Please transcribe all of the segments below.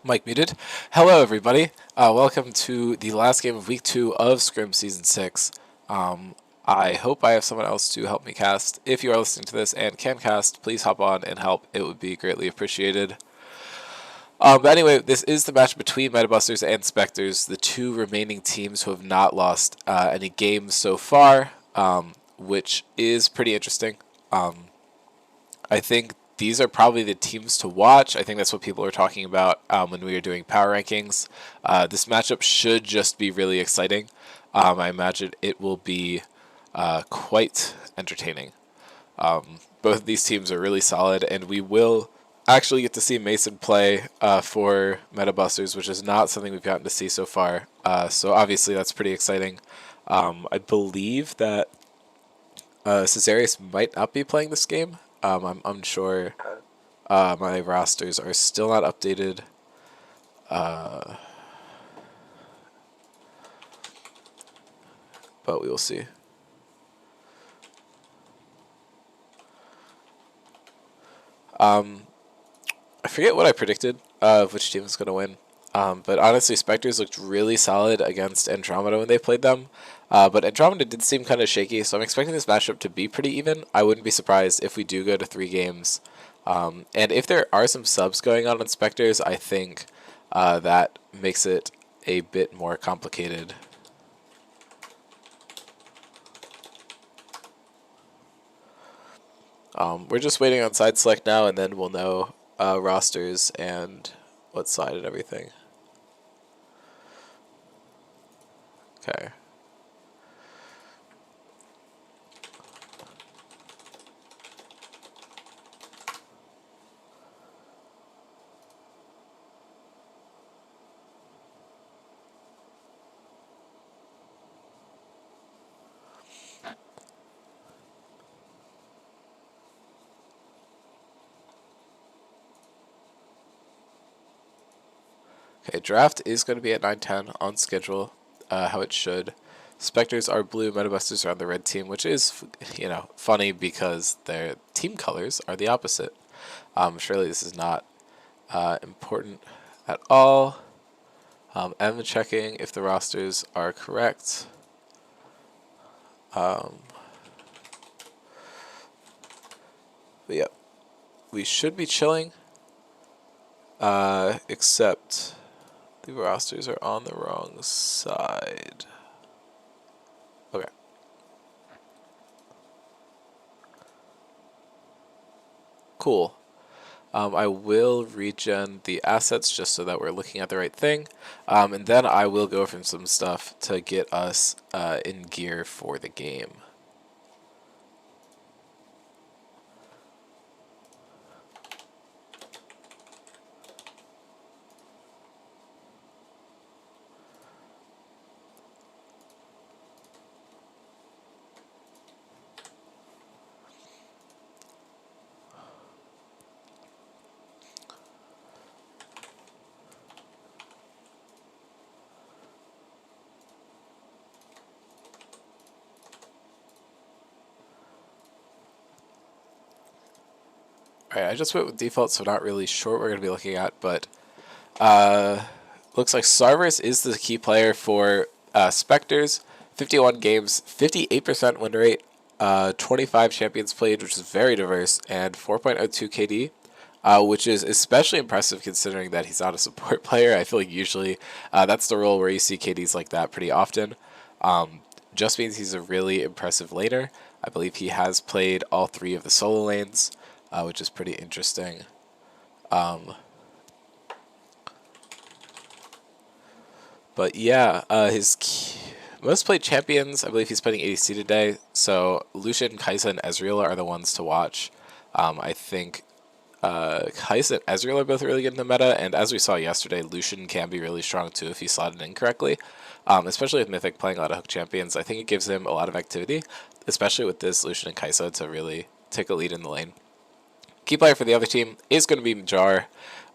Mic muted. Hello, everybody. Welcome to the last game of Week 2 of Scrim Season 6. I hope I have someone else to help me cast. If you are listening to this and can cast, please hop on and help. It would be greatly appreciated. But anyway, this is the match between Metabusters and Spectres, the two remaining teams who have not lost any games so far, which is pretty interesting. I think these are probably the teams to watch. I think that's what people are talking about when we were doing power rankings. This matchup should just be really exciting. I imagine it will be quite entertaining. Both of these teams are really solid, and we will actually get to see Mason play for Metabusters, which is not something we've gotten to see so far. So obviously that's pretty exciting. I believe that Caesarius might not be playing this game. I'm unsure. My rosters are still not updated. But we will see. I forget what I predicted of which team was going to win. But honestly, Spectres looked really solid against Andromeda when they played them. But Andromeda did seem kind of shaky, so I'm expecting this matchup to be pretty even. I wouldn't be surprised if we do go to 3 games. And if there are some subs going on Spectres, I think that makes it a bit more complicated. We're just waiting on side select now, and then we'll know rosters and what side and everything. Okay. Okay, draft is going to be at 9:10 on schedule, how it should. Spectres are blue, Metabusters are on the red team, which is, funny because their team colors are the opposite. Surely this is not important at all. I'm checking if the rosters are correct. But yeah, we should be chilling, except the rosters are on the wrong side. Okay. Cool. I will regen the assets just so that we're looking at the right thing. And then I will go from some stuff to get us in gear for the game. Alright, I just went with default, so not really sure what we're going to be looking at, but looks like Sarverus is the key player for Spectres. 51 games, 58% win rate, 25 champions played, which is very diverse, and 4.02 KD, which is especially impressive considering that he's not a support player. I feel like usually that's the role where you see KDs like that pretty often. Just means he's a really impressive laner. I believe he has played all 3 of the solo lanes, which is pretty interesting. But yeah, his most played champions, I believe he's playing ADC today. So Lucian, Kai'Sa, and Ezreal are the ones to watch. I think Kai'Sa and Ezreal are both really good in the meta, and as we saw yesterday, Lucian can be really strong too if he's slotted in correctly. Especially with Mythic playing a lot of hook champions, I think it gives him a lot of activity, especially with this Lucian and Kai'Sa to really take a lead in the lane. Key player for the other team is going to be Jar,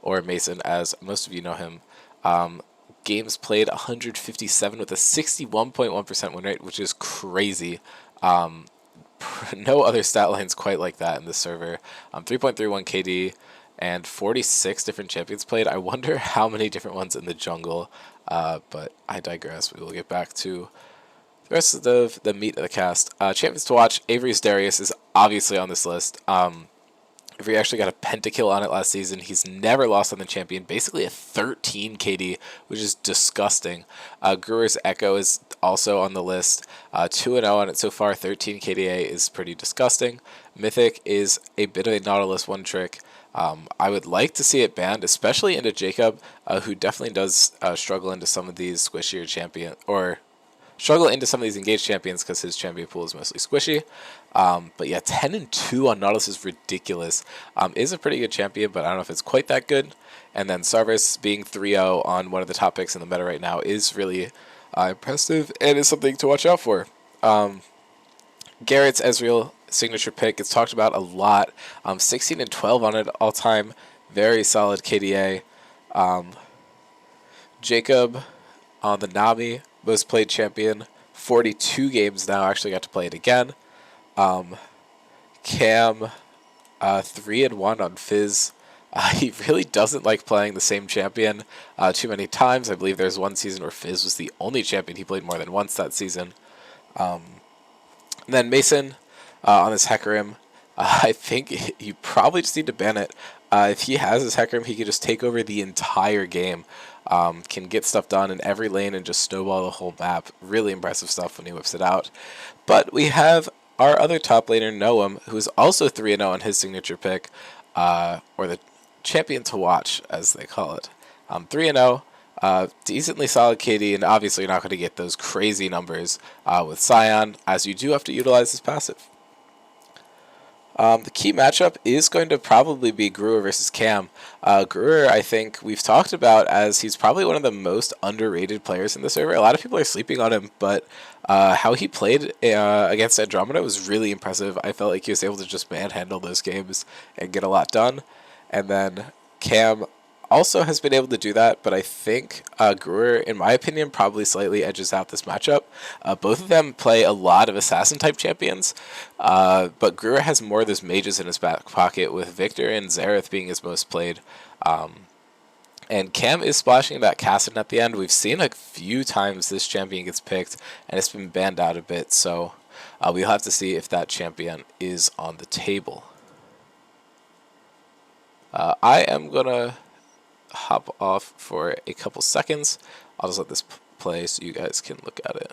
or Mason, as most of you know him. Games played 157 with a 61.1% win rate, which is crazy. No other stat lines quite like that in this server. 3.31 KD and 46 different champions played. I wonder how many different ones in the jungle, but I digress. We will get back to the rest of the meat of the cast. Champions to watch, Avery's Darius is obviously on this list. Avery actually got a pentakill on it last season. He's never lost on the champion, basically a 13 KD, which is disgusting. Gruer's Echo is also on the list, 2-0 on it so far. 13 KDA is pretty disgusting. Mythic is a bit of a Nautilus one trick. I would like to see it banned, especially into Jacob, who definitely does struggle into some of these squishier struggle into some of these engaged champions because his champion pool is mostly squishy. But yeah, 10-2 on Nautilus is ridiculous. Is a pretty good champion, but I don't know if it's quite that good. And then Sarvis being 3-0 on one of the top picks in the meta right now is really impressive and is something to watch out for. Garrett's Ezreal signature pick gets talked about a lot. 16-12 on it all time. Very solid KDA. Jacob on the Nami, most played champion, 42 games now. Actually got to play it again. Cam, 3-1 on Fizz. He really doesn't like playing the same champion too many times. I believe there's one season where Fizz was the only champion he played more than once that season. And then Mason on his Hecarim. I think you probably just need to ban it. If he has his Hecarim, he could just take over the entire game. Can get stuff done in every lane and just snowball the whole map. Really impressive stuff when he whips it out. But we have our other top laner, Noam, who is also 3-0 on his signature pick, or the champion to watch, as they call it. 3-0, decently solid KD, and obviously you're not going to get those crazy numbers with Scion, as you do have to utilize his passive. The key matchup is going to probably be Gruer versus Cam. Gruer, I think we've talked about as he's probably one of the most underrated players in the server. A lot of people are sleeping on him, but how he played against Andromeda was really impressive. I felt like he was able to just manhandle those games and get a lot done. And then Cam also has been able to do that, but I think Gruer, in my opinion, probably slightly edges out this matchup. Both of them play a lot of assassin-type champions, but Gruer has more of those mages in his back pocket, with Victor and Xerath being his most played. And Cam is splashing that Cassin at the end. We've seen a few times this champion gets picked, and it's been banned out a bit, so we'll have to see if that champion is on the table. I am going to hop off for a couple seconds. I'll just let this play so you guys can look at it.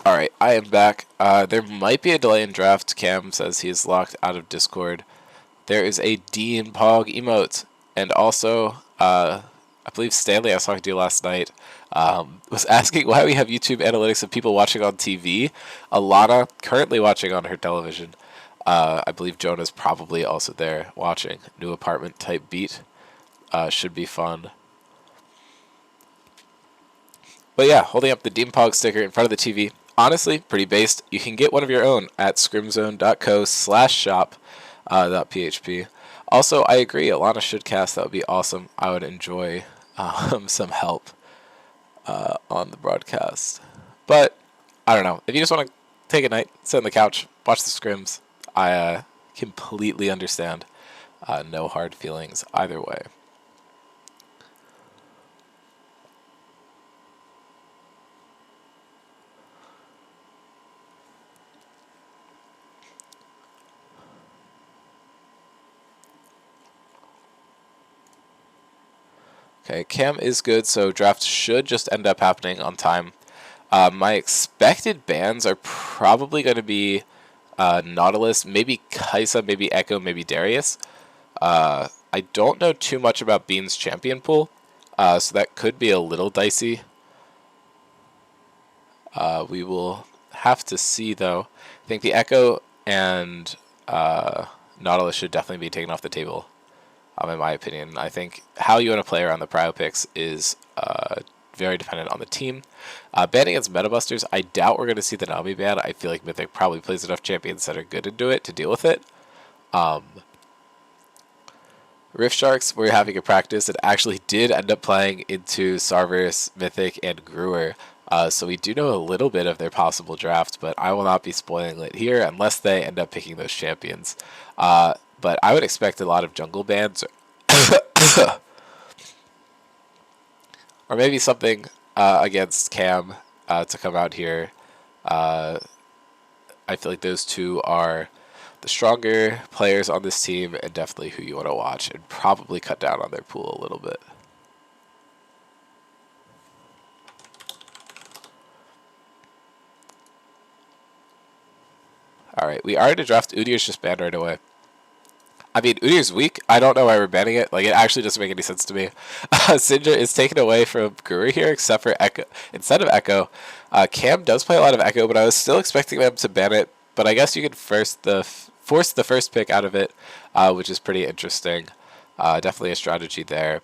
Alright, I am back. There might be a delay in draft. Cam says he is locked out of Discord. There is a Dean Pog emote. And also, I believe Stanley, I was talking to you last night, was asking why we have YouTube analytics of people watching on TV. Alana currently watching on her television. I believe Jonah's probably also there watching. New apartment type beat. Should be fun. But yeah, holding up the Deempog sticker in front of the TV. Honestly, pretty based. You can get one of your own at scrimzone.co/shop.php. Also, I agree, Alana should cast. That would be awesome. I would enjoy some help on the broadcast. But, I don't know. If you just want to take a night, sit on the couch, watch the scrims, I completely understand. No hard feelings either way. Okay, Cam is good, so draft should just end up happening on time. My expected bans are probably going to be Nautilus, maybe Kaisa, maybe Echo, maybe Darius. I don't know too much about Bean's champion pool, so that could be a little dicey. We will have to see, though. I think the Echo and Nautilus should definitely be taken off the table, in my opinion. I think how you want to play around the prio picks is very dependent on the team. Banning against Metabusters, I doubt we're going to see the Nami ban. I feel like Mythic probably plays enough champions that are good into it to deal with it. Rift Sharks, we're having a practice. It actually did end up playing into Sarverus, Mythic, and Gruer. So we do know a little bit of their possible draft, but I will not be spoiling it here unless they end up picking those champions. But I would expect a lot of jungle bans, or maybe something against Cam to come out here. I feel like those two are the stronger players on this team and definitely who you want to watch, and probably cut down on their pool a little bit. Alright, we are going to draft. Udyr's just banned right away. I mean, Udyr's weak. I don't know why we're banning it. Like, it actually doesn't make any sense to me. Syndra is taken away from Guru here, except for Echo. Instead of Echo, Cam does play a lot of Echo, but I was still expecting them to ban it. But I guess you could force the first pick out of it, which is pretty interesting. Definitely a strategy there.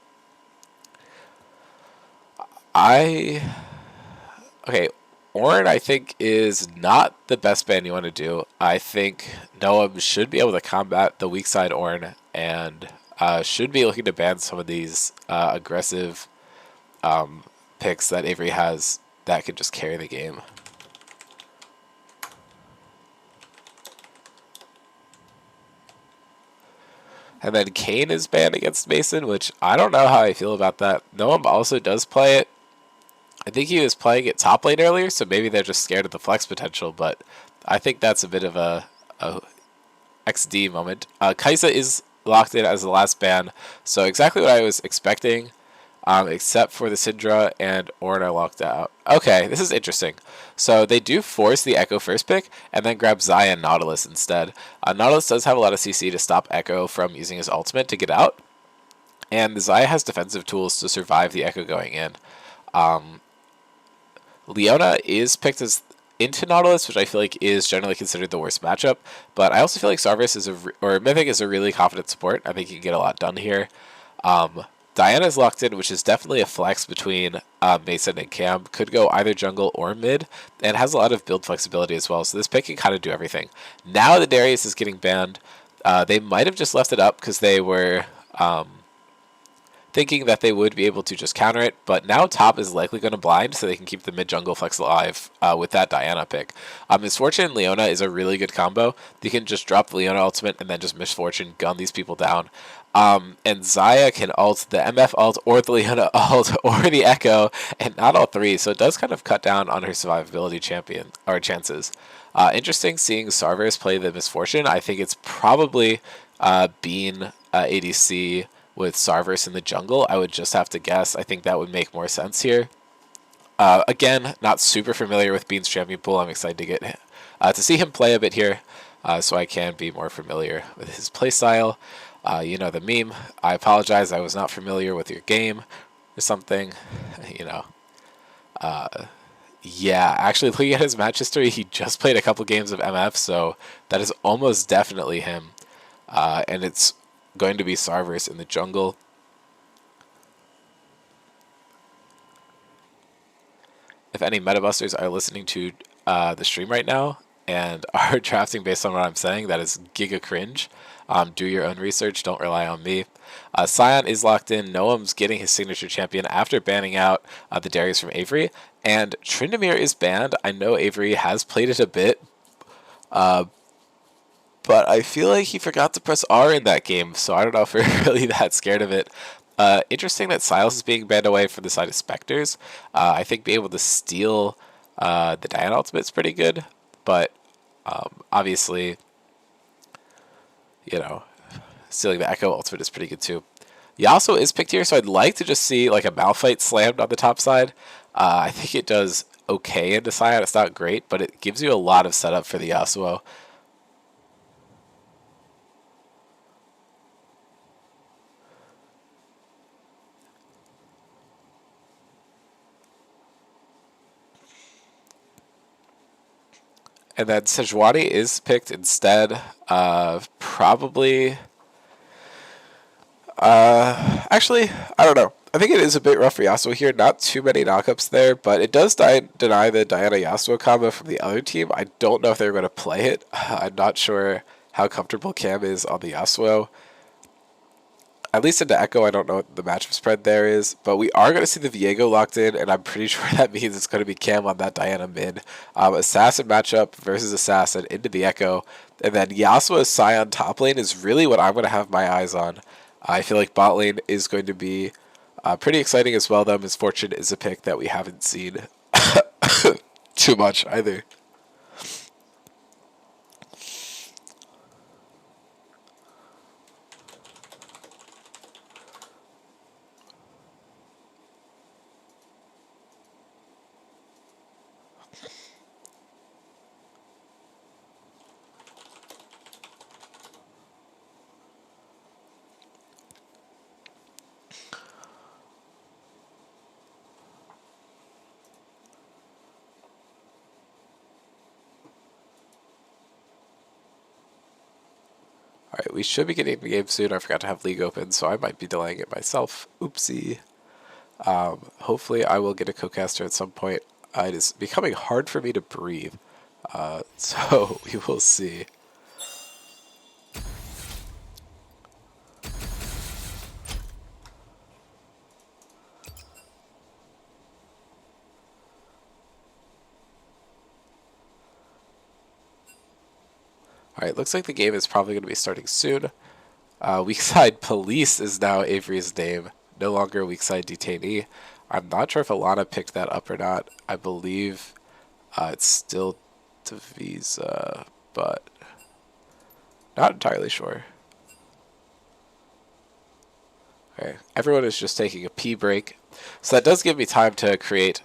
Okay, Ornn, I think, is not the best ban you want to do. I think Noam should be able to combat the weak side Ornn, and should be looking to ban some of these aggressive picks that Avery has that could just carry the game. And then Kane is banned against Mason, which I don't know how I feel about that. Noam also does play it. I think he was playing it top lane earlier, so maybe they're just scared of the flex potential, but I think that's a bit of a XD moment. Kaisa is locked in as the last ban, so exactly what I was expecting, except for the Syndra and Ornn are locked out. Okay, this is interesting. So they do force the Echo first pick, and then grab Xayah and Nautilus instead. Nautilus does have a lot of CC to stop Echo from using his ultimate to get out, and the Xayah has defensive tools to survive the Echo going in. Leona is picked as into Nautilus, which I feel like is generally considered the worst matchup, but I also feel like Sarverus is or Mythic is a really confident support. I think he can get a lot done here. Diana is locked in, which is definitely a flex between Mason and Cam. Could go either jungle or mid, and has a lot of build flexibility as well, so this pick can kind of do everything. Now that Darius is getting banned, they might have just left it up because they were thinking that they would be able to just counter it, but now top is likely going to blind, so they can keep the mid-jungle flex alive with that Diana pick. Misfortune and Leona is a really good combo. You can just drop the Leona ultimate and then just Misfortune gun these people down. And Xayah can ult the MF ult or the Leona ult or the Echo, and not all three, so it does kind of cut down on her survivability chances. Interesting seeing Sarverus play the Misfortune. I think it's probably Bean ADC with Sarverus in the jungle. I would just have to guess. I think that would make more sense here. Again, not super familiar with Bean's champion pool. I'm excited to get to see him play a bit here, so I can be more familiar with his playstyle. You know the meme. I apologize. I was not familiar with your game or something. You know. Yeah, actually, looking at his match history, he just played a couple games of MF, so that is almost definitely him. And it's going to be Sarverus in the jungle. If any metabusters are listening to the stream right now and are drafting based on what I'm saying, that is giga cringe. Do your own research. Don't rely on me. Sion is locked in. Noam's getting his signature champion after banning out the Darius from Avery. And Tryndamere is banned. I know Avery has played it a bit, but I feel like he forgot to press R in that game, so I don't know if we're really that scared of it. Interesting that Silas is being banned away from the side of Spectres. I think being able to steal the Diana ultimate is pretty good, but obviously, you know, stealing the Echo ultimate is pretty good too. Yasuo is picked here, so I'd like to just see like a Malphite slammed on the top side. I think it does okay into Scion. It's not great, but it gives you a lot of setup for the Yasuo. And then Sejuani is picked instead. Probably. Actually, I don't know. I think it is a bit rough for Yasuo here. Not too many knockups there, but it does deny the Diana Yasuo combo from the other team. I don't know if they're going to play it. I'm not sure how comfortable Cam is on the Yasuo. At least into Echo, I don't know what the matchup spread there is, but we are going to see the Viego locked in, and I'm pretty sure that means it's going to be Cam on that Diana mid. Assassin matchup versus Assassin into the Echo, and then Yasuo's Scion top lane is really what I'm going to have my eyes on. I feel like bot lane is going to be pretty exciting as well, though. Misfortune is a pick that we haven't seen too much either. Alright, we should be getting the game soon. I forgot to have League open, so I might be delaying it myself. Oopsie. Hopefully I will get a co-caster at some point. It is becoming hard for me to breathe. So we will see. Alright, looks like the game is probably going to be starting soon. Weak side police is now Avery's name, no longer weak side detainee. I'm not sure if Alana picked that up or not. I believe it's still Devisa, but not entirely sure. Okay, everyone is just taking a pee break, so that does give me time to create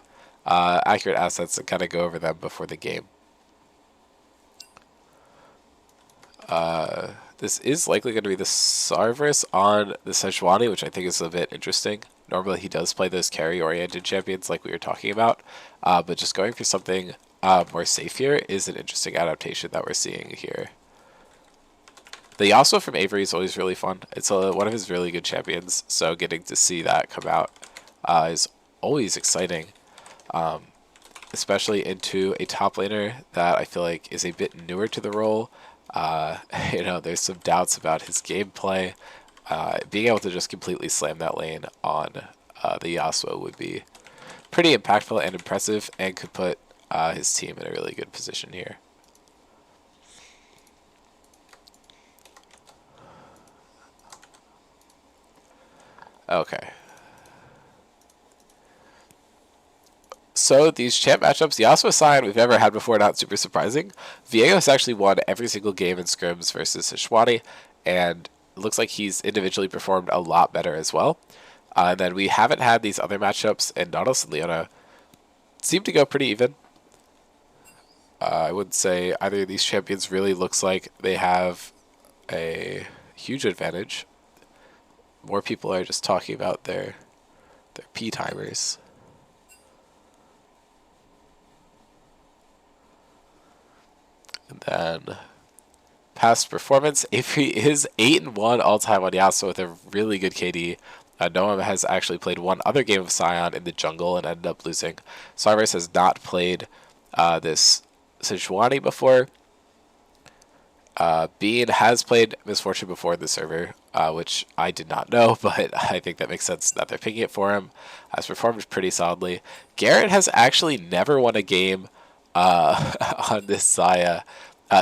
accurate assets and kind of go over them before the game. This is likely going to be the Sarvis on the Sejuani, which I think is a bit interesting. Normally he does play those carry-oriented champions like we were talking about, but just going for something more safe here is an interesting adaptation that we're seeing here. The Yasuo from Avery is always really fun. It's one of his really good champions, so getting to see that come out is always exciting, especially into a top laner that I feel like is a bit newer to the role. You know, there's some doubts about his gameplay. Being able to just completely slam that lane on the Yasuo would be pretty impactful and impressive, and could put his team in a really good position here. Okay. So these champ matchups, Yasuo Scion we've never had before, not super surprising. Viego has actually won every single game in Scrims versus Sejuani, and it looks like he's individually performed a lot better as well. And then we haven't had these other matchups, and Nautilus and Leona seem to go pretty even. I would say either of these champions really looks like they have a huge advantage. More people are just talking about their P timers. And then past performance, Avery is 8-1 all-time on Yasuo with a really good KD. Noam has actually played one other game of Scion in the jungle and ended up losing. Sarvis has not played this Sejuani before. Bean has played Misfortune before the server, which I did not know, but I think that makes sense that they're picking it for him. Has performed pretty solidly. Garrett has actually never won a game on this Saya.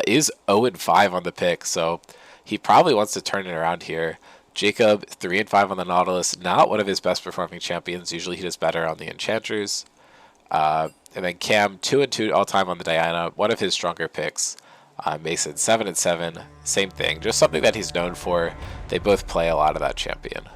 Is 0-5 on the pick, so he probably wants to turn it around here. Jacob, 3-5 on the Nautilus, not one of his best performing champions. Usually he does better on the Enchanters. And then Cam, 2-2 all time on the Diana, one of his stronger picks. Mason, 7-7, same thing, just something that he's known for. They both play a lot of that champion.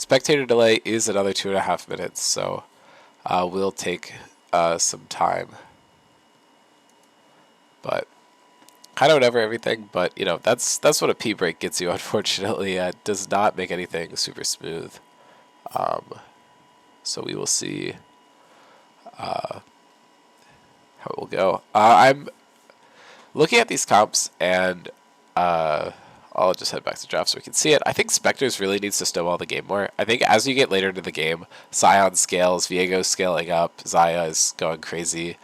Spectator delay is another 2.5 minutes, so we'll take some time. But kind of whatever everything, but you know, that's what a P break gets you, unfortunately. It does not make anything super smooth. So we will see how it will go. I'm looking at these comps, and I'll just head back to draft so we can see it. I think Spectres really needs to snowball the game more. I think as you get later into the game, Scion scales, Viego's scaling up, Zaya is going crazy.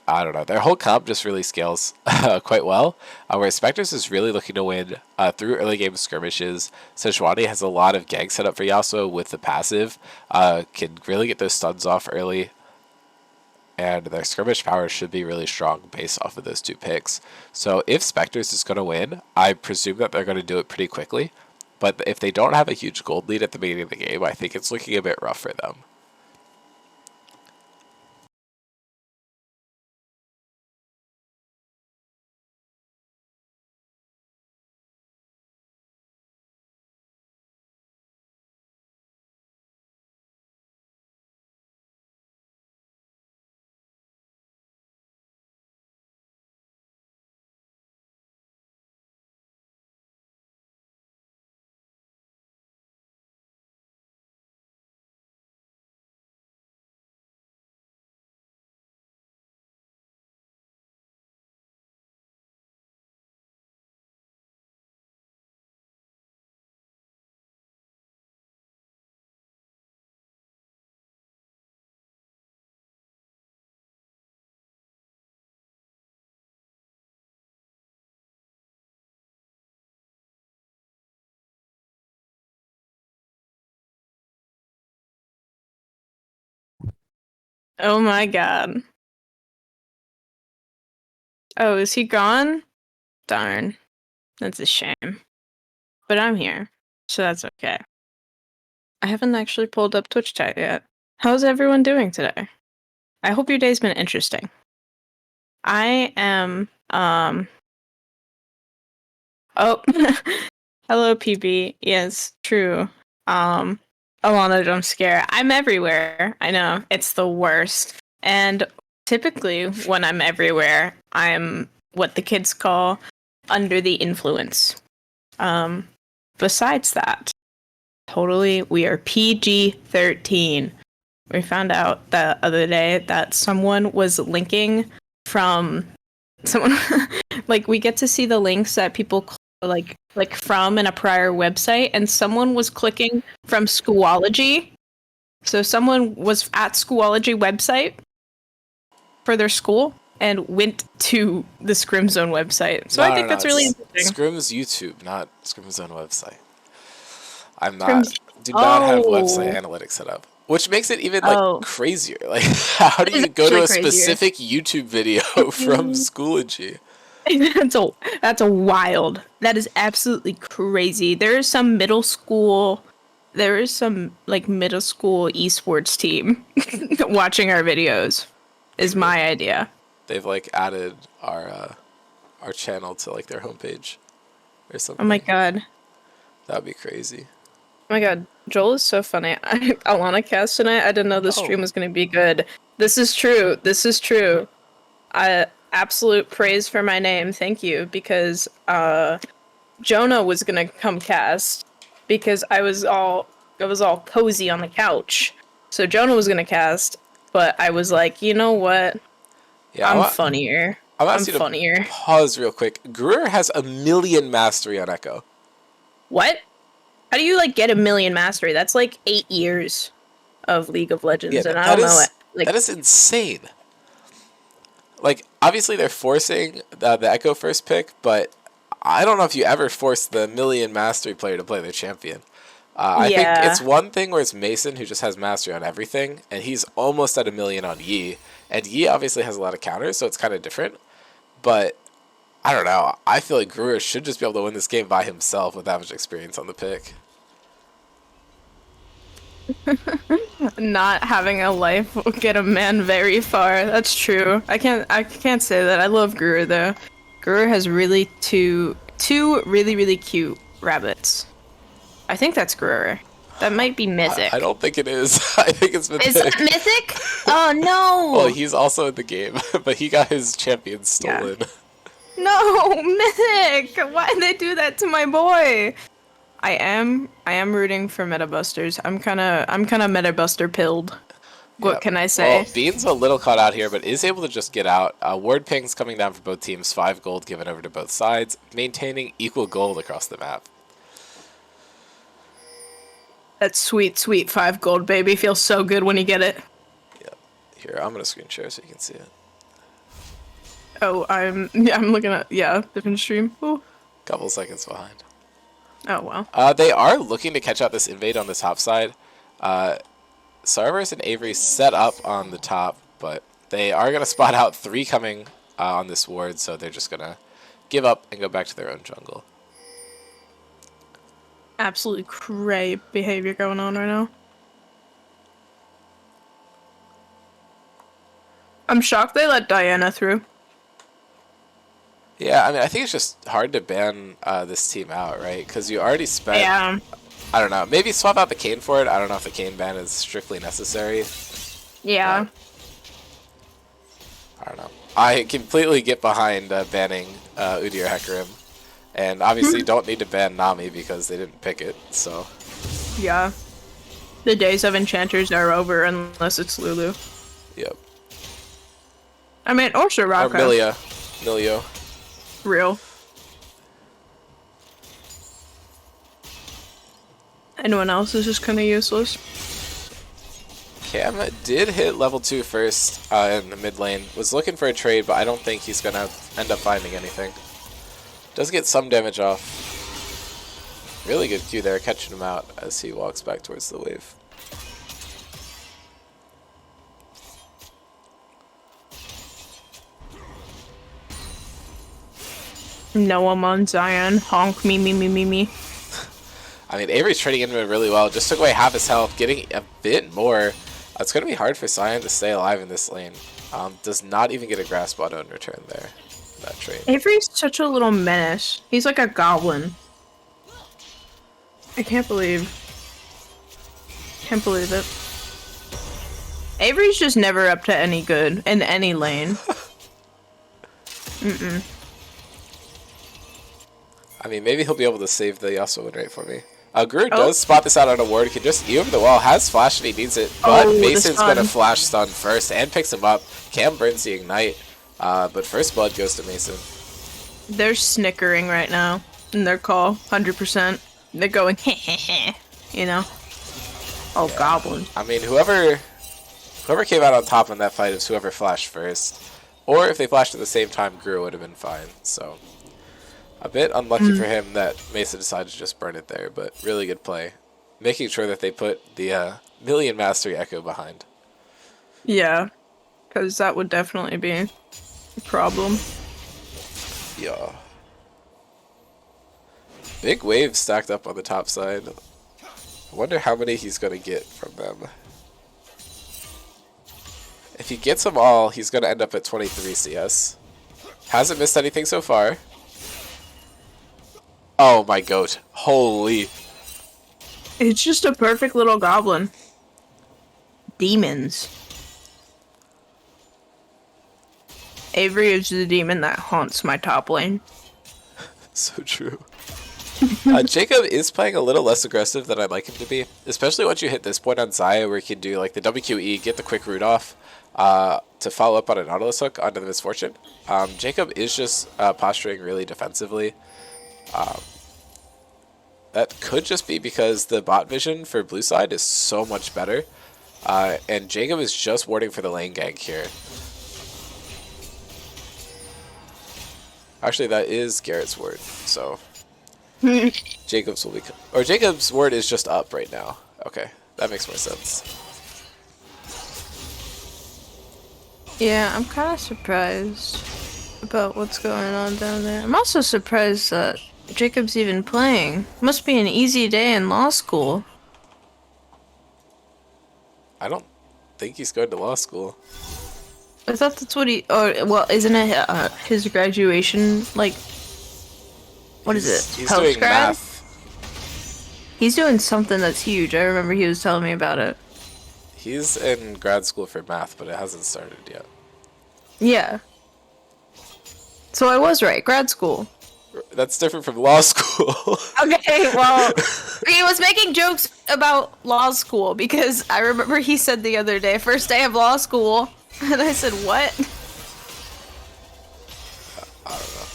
I don't know. Their whole comp just really scales quite well, whereas Spectres is really looking to win through early game skirmishes. Sejuani has a lot of gangs set up for Yasuo with the passive, can really get those stuns off early, and their skirmish power should be really strong based off of those two picks. So if Spectres is going to win, I presume that they're going to do it pretty quickly, but if they don't have a huge gold lead at the beginning of the game, I think it's looking a bit rough for them. Oh my god. Oh, is he gone? Darn. That's a shame. But I'm here, so that's okay. I haven't actually pulled up Twitch chat yet. How's everyone doing today? I hope your day's been interesting. I am, oh, hello PB. Yes, true. Alana jump scare. I'm everywhere. I know, it's the worst. And typically, when I'm everywhere, I'm what the kids call under the influence. Besides that, totally, we are PG-13. We found out the other day that someone was linking from someone like we get to see the links that people like from in a prior website, and someone was clicking from Schoology. So someone was at Schoology website for their school and went to the Scrim Zone website. So I think that's really interesting. Scrim's YouTube, not Scrim's own website. Do Oh. not have website analytics set up, which makes it even like crazier. Like, how do you go to a specific YouTube video from Schoology? That's a wild. That is absolutely crazy. There is some middle school esports team watching our videos. Is my idea. They've like added our channel to like their homepage or something. Oh my god. That'd be crazy. Oh my god, Joel is so funny. Alana cast tonight. I didn't know the stream was gonna be good. This is true. This is true. Absolute praise for my name. Thank you, because Jonah was gonna come cast because I was all cozy on the couch. So Jonah was gonna cast, but I was like, you know what? Yeah, I'm funnier. I'm funnier. Pause real quick. Gruer has 1 million mastery on Echo. What? How do you like get 1 million mastery? That's like 8 years of League of Legends, and I don't know it. Like, that is insane. Like, obviously they're forcing the Echo first pick, but I don't know if you ever force the 1 million mastery player to play their champion. I think it's one thing where it's Mason who just has mastery on everything, and he's almost at 1 million on Yi. And Yi obviously has a lot of counters, so it's kind of different. But I don't know. I feel like Gruer should just be able to win this game by himself with that much experience on the pick. Not having a life will get a man very far. That's true. I can't say that. I love Gruer though. Gruer has really two really cute rabbits. I think that's Gruer. That might be Mythic. I don't think it is. I think it's Mythic. Is that Mythic? Oh no! Well, he's also in the game, but he got his champion stolen. Yeah. No, Mythic! Why'd they do that to my boy? I am rooting for Meta Busters. I'm kinda Meta Buster pilled. What can I say? Well, Bean's a little caught out here, but is able to just get out. Ward pings coming down for both teams. 5 gold given over to both sides, maintaining equal gold across the map. That sweet, sweet 5 gold, baby. Feels so good when you get it. Yep. Here, I'm gonna screen share so you can see it. Oh, I'm looking at different stream. Ooh. Couple seconds behind. Oh wow. They are looking to catch out this invade on the top side. Cerberus and Avery set up on the top, but they are going to spot out 3 coming on this ward, so they're just going to give up and go back to their own jungle. Absolutely cray behavior going on right now. I'm shocked they let Diana through. Yeah, I mean, I think it's just hard to ban this team out, right? Because you already spent... Yeah. I don't know. Maybe swap out the Kayn for it. I don't know if the Kayn ban is strictly necessary. Yeah. I don't know. I completely get behind banning Udyr Hecarim. And obviously don't need to ban Nami because they didn't pick it, so... Yeah. The days of enchanters are over unless it's Lulu. Yep. I mean, or Soraka. Or Milio. Real. Anyone else is just kind of useless. Cam did hit level 2 first in the mid lane. Was looking for a trade, but I don't think he's going to end up finding anything. Does get some damage off. Really good Q there, catching him out as he walks back towards the wave. No, I'm on Zion. Honk me. I mean, Avery's trading into him really well. Just took away half his health, getting a bit more. It's going to be hard for Zion to stay alive in this lane. Does not even get a grasp auto in return there. That trade. Avery's such a little menace. He's like a goblin. I can't believe it. Avery's just never up to any good in any lane. I mean, maybe he'll be able to save the Yasuo win rate for me. Guru does spot this out on a ward. He can just E over the wall. Has flash and he needs it. But Mason's going to flash stun first and picks him up. Cam burns the ignite. But first blood goes to Mason. They're snickering right now in their call, 100%. They're going, you know? Oh, yeah. Goblin. I mean, whoever came out on top in that fight is whoever flashed first. Or if they flashed at the same time, Guru would have been fine. So, a bit unlucky for him that Mason decided to just burn it there, but really good play. Making sure that they put the Million Mastery Echo behind. Yeah, because that would definitely be a problem. Yeah. Big wave stacked up on the top side. I wonder how many he's going to get from them. If he gets them all, he's going to end up at 23 CS. Hasn't missed anything so far. Oh my goat. Holy. It's just a perfect little goblin. Demons. Avery is the demon that haunts my top lane. So true. Jacob is playing a little less aggressive than I'd like him to be, especially once you hit this point on Xayah where he can do like the WQE, get the quick root off to follow up on a Nautilus hook onto the Misfortune. Jacob is just posturing really defensively. That could just be because the bot vision for blue side is so much better, and Jacob is just warding for the lane gank here. Actually, that is Garrett's ward, so Jacob's will be, or Jacob's ward is just up right now. Okay, that makes more sense. Yeah, I'm kind of surprised about what's going on down there. I'm also surprised that Jacob's even playing. Must be an easy day in law school. I don't think he's going to law school. I thought that's what he... Oh, well, isn't it his graduation, like... What is it? He's doing math. He's doing something that's huge. I remember he was telling me about it. He's in grad school for math, but it hasn't started yet. Yeah. So I was right. Grad school. That's different from law school. Okay, well, he was making jokes about law school because I remember he said the other day, first day of law school, and I said, what? I don't know.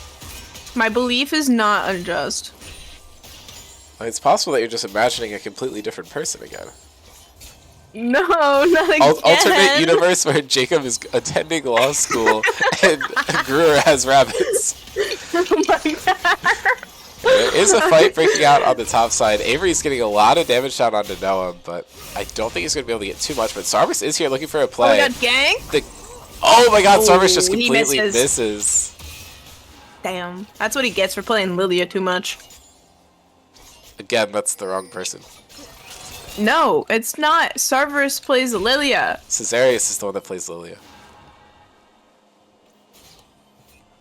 My belief is not unjust. It's possible that you're just imagining a completely different person again. No, not again. Alternate universe where Jacob is attending law school and Brewer has rabbits. Oh my god. There is a fight breaking out on the top side. Avery's getting a lot of damage down onto Noah, but I don't think he's going to be able to get too much. But Sarvis is here looking for a play. Oh my god, gang? Oh my god, Sarvis just He completely misses. misses. Damn. That's what he gets for playing Lilia too much. Again, that's the wrong person. No, it's not. Sarverus plays Lilia. Caesarius is the one that plays Lilia.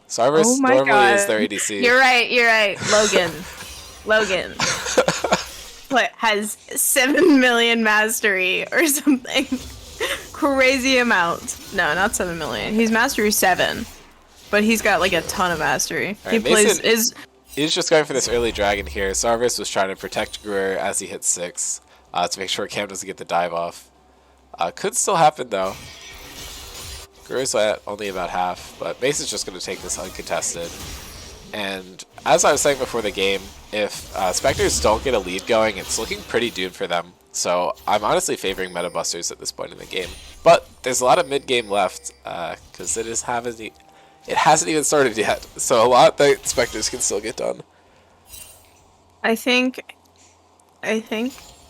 Sarvis Oh my normally god. is their ADC. You're right. Logan. Logan. What, has 7 million mastery or something. Crazy amount. No, not 7 million. He's mastery 7. But he's got like a ton of mastery. Right, He plays Mason He's just going for this early dragon here. Sarvis was trying to protect Gruer as he hits 6 to make sure Cam doesn't get the dive off. Could still happen though. Gruer's at only about half, but Mason's just going to take this uncontested. And as I was saying before the game, if Spectres don't get a lead going, it's looking pretty doomed for them. So I'm honestly favoring Meta Busters at this point in the game. But there's a lot of mid-game left, because it hasn't even started yet. So a lot that Spectres can still get done. I think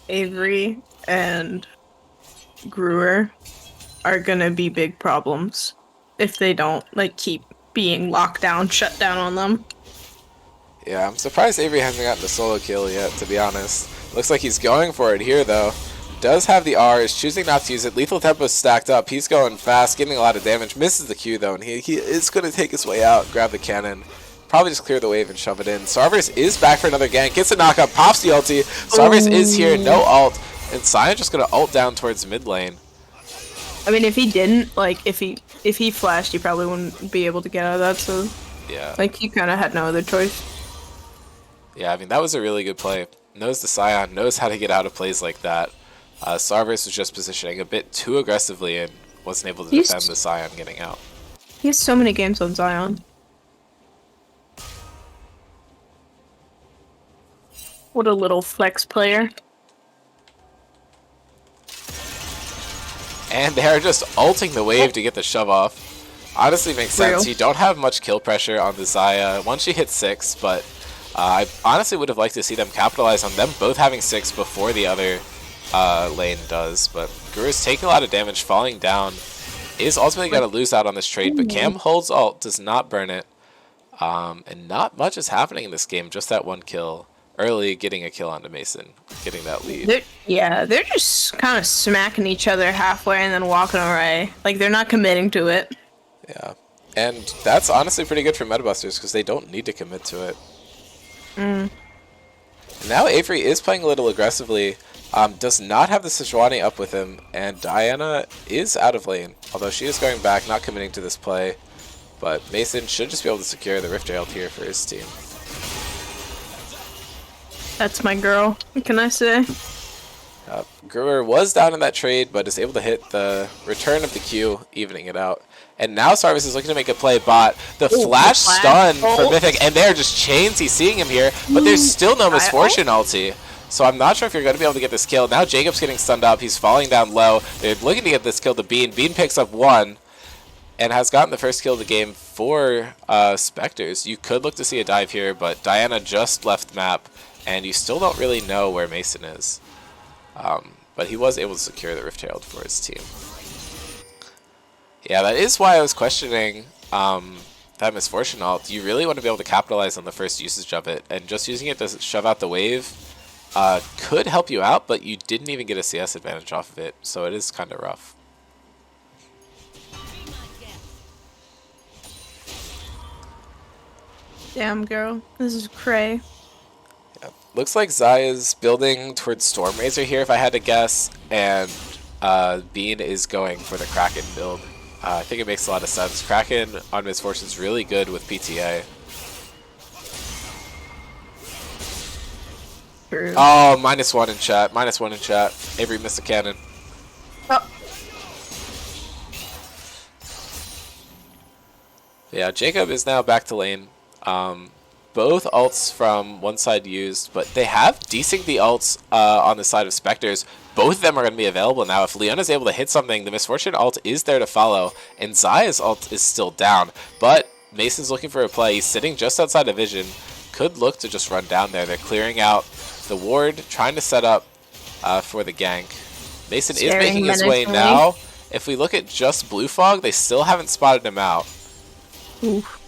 Avery and Gruer are gonna be big problems if they don't like keep being locked down, shut down on them. Yeah, I'm surprised Avery hasn't gotten the solo kill yet, to be honest. Looks like he's going for it here, though. Does have the R, is choosing not to use it. Lethal Tempo's stacked up. He's going fast, getting a lot of damage. Misses the Q, though, and he is going to take his way out, grab the cannon. Probably just clear the wave and shove it in. Sarvis is back for another gank. Gets a knockup, pops the ulti. Sarvis is here, no ult. And Sion just going to ult down towards mid lane. I mean, if he didn't, like, if he flashed, he probably wouldn't be able to get out of that, so... Yeah. Like, he kind of had no other choice. Yeah, I mean, that was a really good play. Knows the Sion, knows how to get out of plays like that. Sarvis was just positioning a bit too aggressively and wasn't able to defend the Sion getting out. He has so many games on Zion. What a little flex player. And they're just ulting the wave to get the shove off. Honestly makes sense. Real. You don't have much kill pressure on the Xayah once you hit 6, but I honestly would have liked to see them capitalize on them both having 6 before the other lane does. But Guru's taking a lot of damage, falling down. Is ultimately going to lose out on this trade, but Cam holds ult, does not burn it. And not much is happening in this game, just that one kill. Early getting a kill onto Mason, getting that lead. They're just kind of smacking each other halfway and then walking away. Like, they're not committing to it. Yeah, and that's honestly pretty good for Metabusters because they don't need to commit to it. And now Avery is playing a little aggressively, does not have the Sejuani up with him, and Diana is out of lane, although she is going back, not committing to this play. But Mason should just be able to secure the Rift Herald here for his team. That's my girl. What can I say? Gruer was down in that trade, but is able to hit the return of the Q, evening it out. And now Sarvis is looking to make a play bot. The flash stun for Mythic, and they're just chains. He's seeing him here, but there's still no Misfortune ulti. So I'm not sure if you're going to be able to get this kill. Now Jacob's getting stunned up. He's falling down low. They're looking to get this kill to Bean. Bean picks up 1 and has gotten the first kill of the game for Spectres. You could look to see a dive here, but Diana just left map, and you still don't really know where Mason is. But he was able to secure the Rift Herald for his team. Yeah, that is why I was questioning that Misfortune ult. You really want to be able to capitalize on the first usage of it, and just using it to shove out the wave could help you out, but you didn't even get a CS advantage off of it, so it is kind of rough. Damn, girl. This is cray. Looks like Zaya's building towards Storm Razor here, if I had to guess, and Bean is going for the Kraken build. I think it makes a lot of sense. Kraken on Misfortune is really good with PTA. True. Oh, -1 in chat. -1 in chat. Avery missed a cannon. Oh. Yeah, Jacob is now back to lane. Both ults from one side used, but they have decent the ults on the side of Spectres. Both of them are going to be available now. If Leona's able to hit something, the Misfortune ult is there to follow, and Zaya's ult is still down. But Mason's looking for a play. He's sitting just outside of vision. Could look to just run down there. They're clearing out the ward, trying to set up for the gank. Mason is making his way now. If we look at just Blue Fog, they still haven't spotted him out. Oof.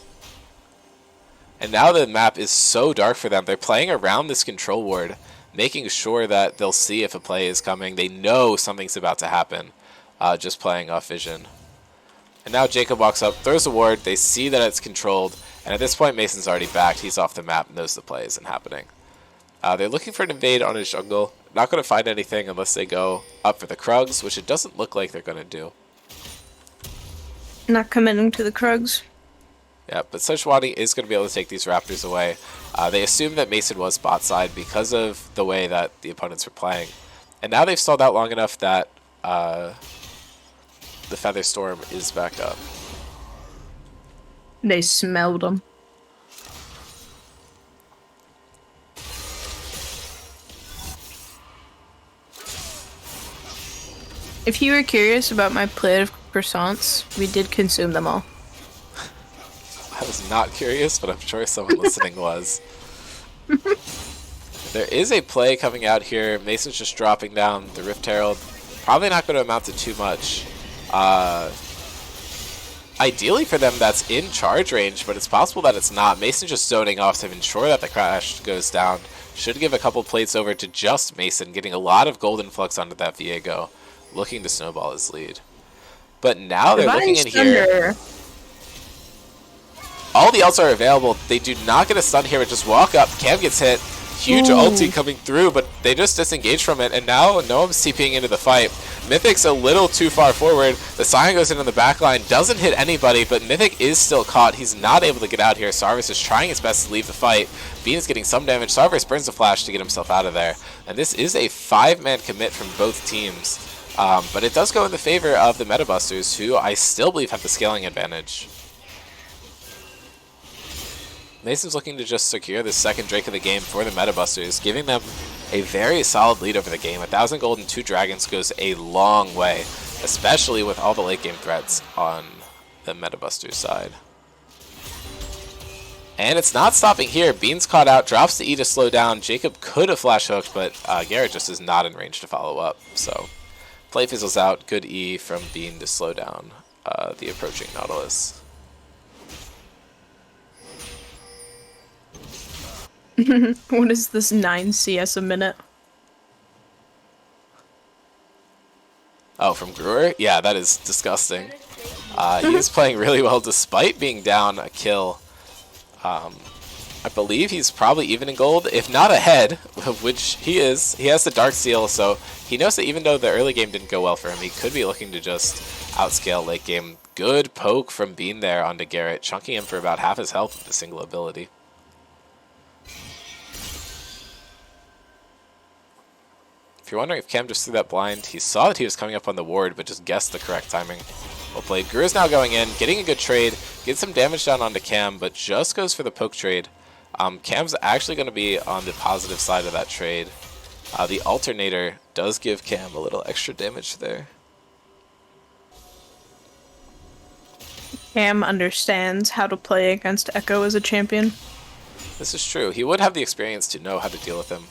And now the map is so dark for them. They're playing around this control ward, making sure that they'll see if a play is coming. They know something's about to happen, just playing off vision. And now Jacob walks up, throws a ward. They see that it's controlled. And at this point, Mason's already backed. He's off the map, knows the play isn't happening. They're looking for an invade on his jungle. Not going to find anything unless they go up for the Krugs, which it doesn't look like they're going to do. Not committing to the Krugs. Yeah, but Sejuani is going to be able to take these Raptors away. They assumed that Mason was bot side because of the way that the opponents were playing. And now they've stalled out long enough that the Feather Storm is back up. They smelled them. If you were curious about my plate of croissants, we did consume them all. I was not curious, but I'm sure someone listening was. There is a play coming out here. Mason's just dropping down the Rift Herald. Probably not going to amount to too much. Ideally for them, that's in charge range, but it's possible that it's not. Mason just zoning off to ensure that the crash goes down. Should give a couple plates over to just Mason, getting a lot of gold influx onto that Viego, looking to snowball his lead. But now they're looking in here. All the ults are available. They do not get a stun here, but just walk up. Cam gets hit. Huge ulti coming through, but they just disengage from it, and now Noam's TPing into the fight. Mythic's a little too far forward. The Sion goes in on the back line, doesn't hit anybody, but Mythic is still caught. He's not able to get out here. Sarvis is trying his best to leave the fight. Bean is getting some damage. Sarvis burns the flash to get himself out of there. And this is a 5-man commit from both teams. But it does go in the favor of the Metabusters, who I still believe have the scaling advantage. Mason's looking to just secure the second Drake of the game for the Metabusters, giving them a very solid lead over the game. 1,000 gold and 2 dragons goes a long way, especially with all the late game threats on the Metabusters side. And it's not stopping here. Bean's caught out, drops the E to slow down. Jacob could have flash hooked, but Garrett just is not in range to follow up. So play fizzles out. Good E from Bean to slow down the approaching Nautilus. What is this 9 CS a minute? Oh, from Brewer? Yeah, that is disgusting. He is playing really well despite being down a kill. I believe he's probably even in gold, if not ahead, which he is. He has the Dark Seal, so he knows that even though the early game didn't go well for him, he could be looking to just outscale late game. Good poke from Bean there onto Garrett, chunking him for about half his health with a single ability. If you're wondering if Cam just threw that blind, he saw that he was coming up on the ward, but just guessed the correct timing. Well played. Guru's now going in, getting a good trade, gets some damage down onto Cam, but just goes for the poke trade. Cam's actually going to be on the positive side of that trade. The alternator does give Cam a little extra damage there. Cam understands how to play against Echo as a champion. This is true. He would have the experience to know how to deal with him.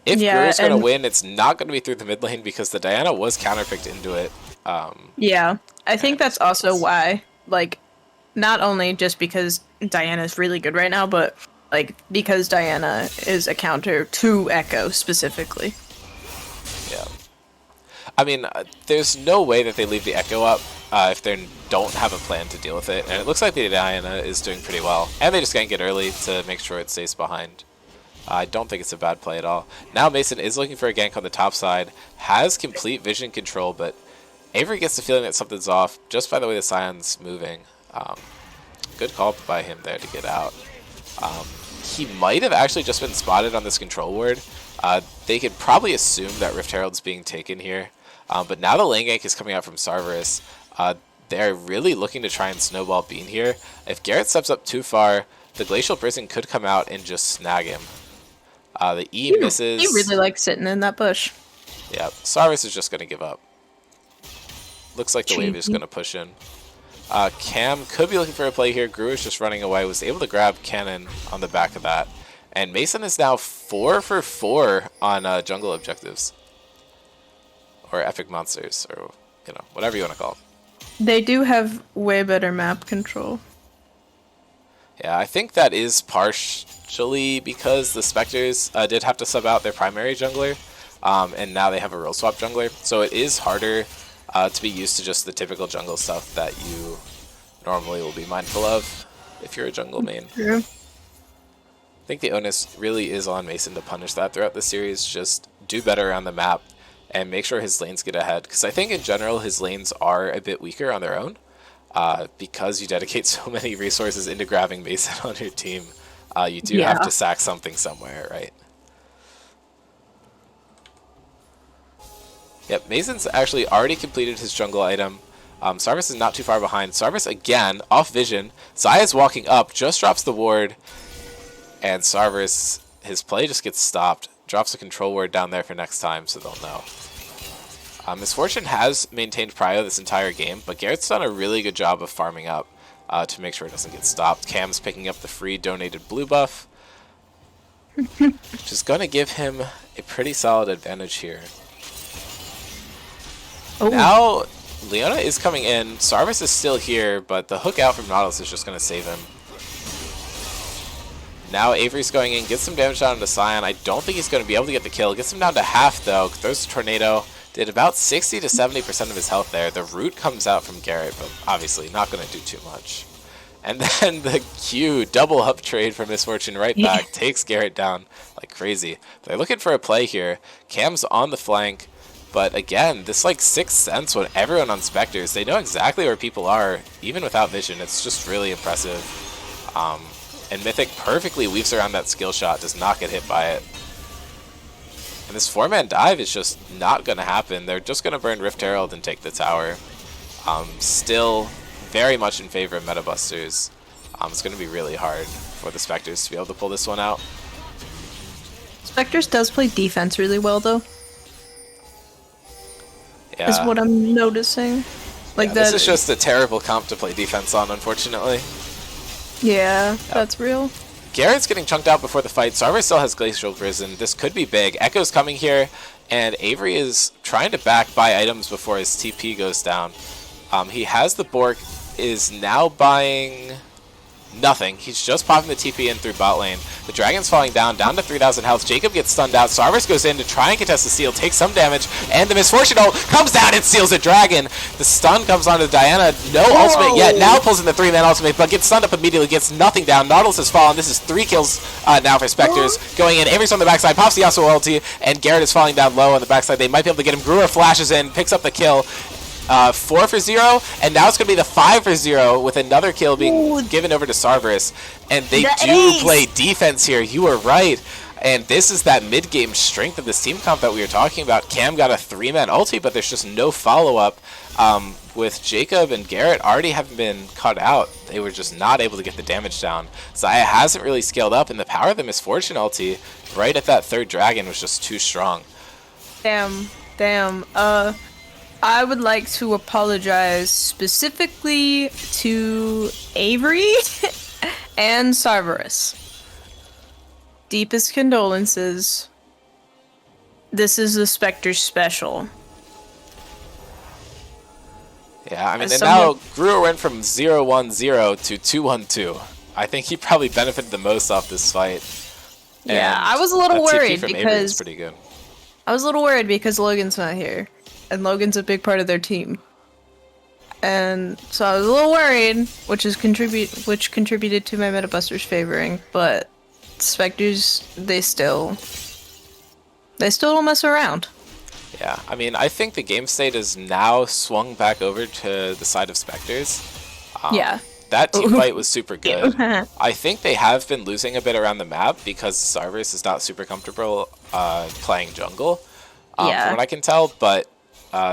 If Guru's going to win, it's not going to be through the mid lane because the Diana was counterpicked into it. Yeah, I think that's also why, like, not only just because Diana's really good right now, but, like, because Diana is a counter to Echo specifically. Yeah. I mean, there's no way that they leave the Echo up if they don't have a plan to deal with it. And it looks like the Diana is doing pretty well. And they just gank it early to make sure it stays behind. I don't think it's a bad play at all. Now Mason is looking for a gank on the top side, has complete vision control, but Avery gets the feeling that something's off just by the way the Scion's moving. Good call by him there to get out. He might have actually just been spotted on this control ward. They could probably assume that Rift Herald's being taken here. But now the lane gank is coming out from Sarverus. They're really looking to try and snowball Bean here. If Garrett steps up too far, the Glacial Prison could come out and just snag him. The E misses. He really likes sitting in that bush. Yeah, Sarverus is just going to give up. Looks like the wave is going to push in. Cam could be looking for a play here. Gru is just running away. Was able to grab Cannon on the back of that. And Mason is now 4 for 4 on jungle objectives. Or epic monsters, or whatever you want to call them. They do have way better map control. Yeah, I think that is partially because the Spectres did have to sub out their primary jungler. And now they have a role swap jungler. So it is harder to be used to just the typical jungle stuff that you normally will be mindful of if you're a jungle main. True. I think the onus really is on Mason to punish that throughout the series. Just do better on the map and make sure his lanes get ahead. Because I think in general his lanes are a bit weaker on their own. Because you dedicate so many resources into grabbing Mason on your team, you do have to sack something somewhere, right? Yep, Mason's actually already completed his jungle item. Sarvis is not too far behind. Sarvis again, off vision. Zaya's walking up, just drops the ward. And Sarvis, his play just gets stopped. Drops a control ward down there for next time, so they'll know. Misfortune has maintained prio this entire game, but Garrett's done a really good job of farming up to make sure it doesn't get stopped. Cam's picking up the free donated blue buff, which is going to give him a pretty solid advantage here. Oh. Now, Leona is coming in. Sarvis is still here, but the hook out from Nautilus is just going to save him. Now Avery's going in, gets some damage down to Scion. I don't think he's going to be able to get the kill. Gets him down to half, though. Throws a tornado. Did about 60 to 70% of his health there. The root comes out from Garrett, but obviously not going to do too much. And then the Q double up trade from Misfortune right back takes Garrett down like crazy. They're looking for a play here. Cam's on the flank. But again, this like sixth sense when everyone on Spectres, they know exactly where people are, even without vision. It's just really impressive. And Mythic perfectly weaves around that skill shot, does not get hit by it. And this 4-man dive is just not going to happen. They're just going to burn Rift Herald and take the tower. Still very much in favor of Meta Busters. It's going to be really hard for the Spectres to be able to pull this one out. Spectres does play defense really well, though. Yeah. Is what I'm noticing. Like this is just a terrible comp to play defense on, unfortunately. Yeah, that's real. Garrett's getting chunked out before the fight. Sarver still has Glacial Prison. This could be big. Echo's coming here, and Avery is trying to back buy items before his TP goes down. He has the Bork, is now buying nothing. He's just popping the TP in through bot lane. The Dragon's falling down to 3,000 health. Jacob gets stunned out. Sarvis goes in to try and contest the steal, takes some damage, and the Misfortune ult comes down and steals a Dragon. The stun comes onto Diana. No ultimate yet. Now pulls in the 3-man ultimate, but gets stunned up immediately, gets nothing down. Nautilus has fallen. This is 3 kills now for Spectres. Going in. Avery's on the backside, pops the Yasuo ulti, and Garrett is falling down low on the backside. They might be able to get him. Brewer flashes in, picks up the kill. 4 for 0, and now it's going to be the 5 for 0 with another kill being given over to Sarverus. And they do play defense here. You are right. And this is that mid-game strength of this team comp that we were talking about. Cam got a 3-man ulti, but there's just no follow-up. With Jacob and Garrett already having been cut out, they were just not able to get the damage down. Zaya hasn't really scaled up, and the power of the Misfortune ulti right at that 3rd dragon was just too strong. Damn. I would like to apologize specifically to Avery and Sarverus. Deepest condolences. This is the Spectre special. Yeah, I mean, and now Brewer went from 0-1-0 to 2-1-2. I think he probably benefited the most off this fight. Yeah, I was a little worried because pretty good. I was a little worried because Logan's not here. And Logan's a big part of their team. And so I was a little worried, which contributed to my Metabusters favoring, but Spectres, they still don't mess around. Yeah, I mean, I think the game state is now swung back over to the side of Spectres. Yeah. That team fight was super good. Yeah. I think they have been losing a bit around the map because Sarvis is not super comfortable playing jungle, from what I can tell, but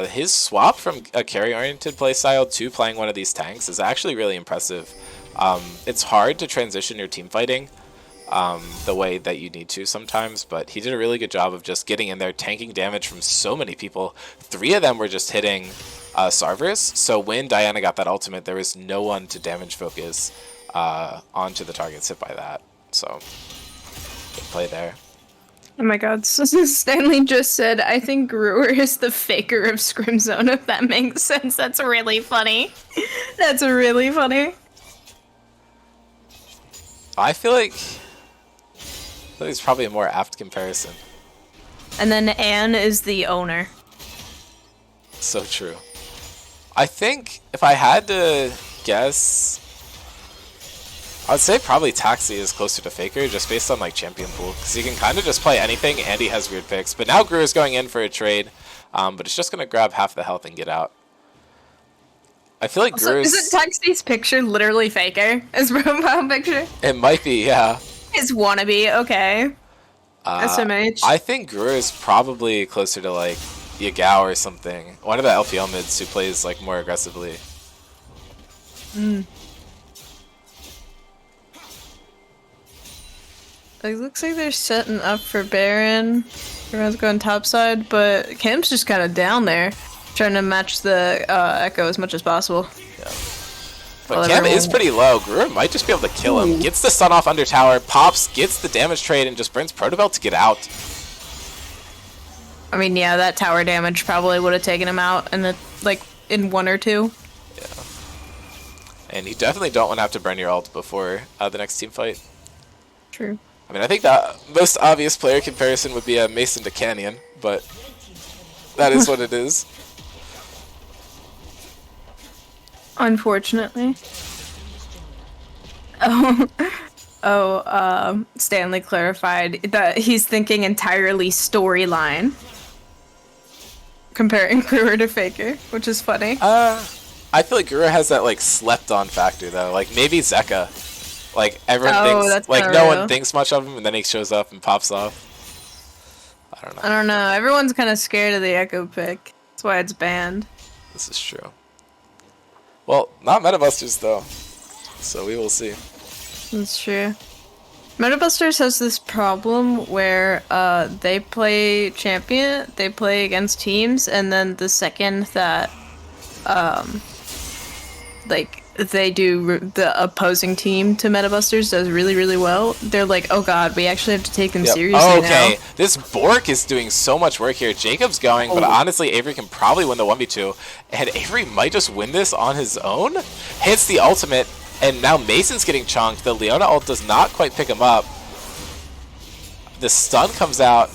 his swap from a carry-oriented playstyle to playing one of these tanks is actually really impressive. It's hard to transition your team fighting the way that you need to sometimes, but he did a really good job of just getting in there, tanking damage from so many people. 3 of them were just hitting Sarvers, so when Diana got that ultimate, there was no one to damage focus onto the targets hit by that. So, good play there. Oh my god, Stanley just said, I think Brewer is the faker of Scrim Zone, if that makes sense. That's really funny. That's really funny. I feel like it's probably a more apt comparison. And then Anne is the owner. So true. I think if I had to guess, I would say probably Taxi is closer to Faker just based on like champion pool, because he can kind of just play anything and he has weird picks. But now Gru is going in for a trade, but it's just going to grab half the health and get out. I feel like Also, Gru's... isn't Taxi's picture literally Faker? His profile picture? It might be, yeah. His wannabe, okay. SMH. I think Gru is probably closer to like Yagao or something. One of the LPL mids who plays like more aggressively. It looks like they're setting up for Baron. Everyone's going topside, but Kim's just kind of down there, trying to match the Echo as much as possible. Yeah. But Cam is pretty low. Gru might just be able to kill him. Gets the stun off under tower, pops, gets the damage trade, and just burns Protobelt to get out. I mean, yeah, that tower damage probably would have taken him out in in 1 or 2. Yeah. And you definitely don't want to have to burn your ult before the next team fight. True. I mean, I think the most obvious player comparison would be a Mason to Canyon, but that is what it is. Unfortunately. Stanley clarified that he's thinking entirely storyline. Comparing Brewer to Faker, which is funny. I feel like Guru has that like slept on factor though. Like maybe Zeka. Like everyone thinks like no one thinks much of him and then he shows up and pops off. I don't know. Everyone's kind of scared of the Echo pick. That's why it's banned. This is true. Well, not Metabusters though. So we will see. That's true. Metabusters has this problem where they play champion, they play against teams, and then the second that they do the opposing team to Metabusters does really, really well, they're like, oh god, we actually have to take them seriously now. This Bork is doing so much work here. Jacob's going, but honestly, Avery can probably win the 1v2, and Avery might just win this on his own. Hits the ultimate, and now Mason's getting chunked. The Leona ult does not quite pick him up. The stun comes out.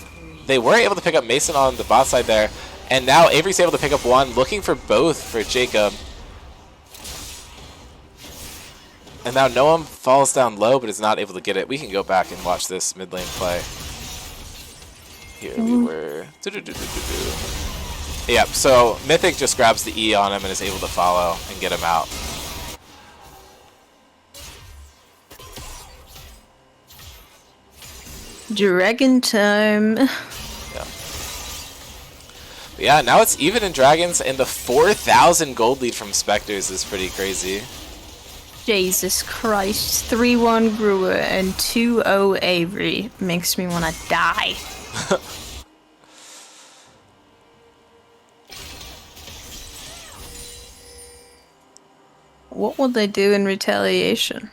They were able to pick up Mason on the bot side there, and now Avery's able to pick up one, looking for both for Jacob. And now Noam falls down low, but is not able to get it. We can go back and watch this mid lane play. Here we were. Yep, so Mythic just grabs the E on him and is able to follow and get him out. Dragon time. Yeah, now it's even in Dragons, and the 4,000 gold lead from Spectres is pretty crazy. Jesus Christ. 3-1 Brewer and 2-0 Avery. Makes me want to die. What will they do in retaliation?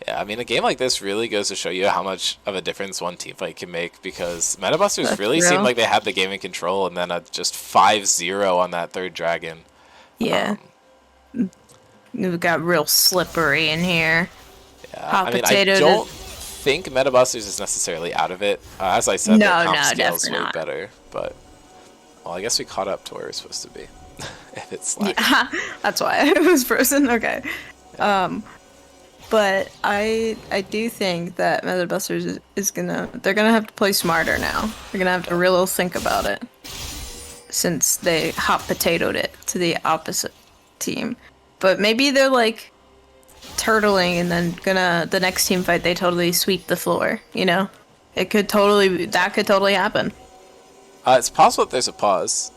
Yeah, I mean, a game like this really goes to show you how much of a difference one teamfight can make, because Metabusters really seemed like they had the game in control, and then just 5-0 on that third dragon. Yeah. We've got real slippery in here. Yeah, I mean, I don't think Metabusters is necessarily out of it. As I said, their comp scale is way better, but... Well, I guess we caught up to where we're supposed to be. If it's like... Yeah, that's why it was frozen. Okay. But I do think that Meta Busters they're gonna have to play smarter now. They're gonna have to really think about it. Since they hot potatoed it to the opposite team. But maybe they're like turtling and then the next team fight they totally sweep the floor, you know? That could totally happen. It's possible that there's a pause.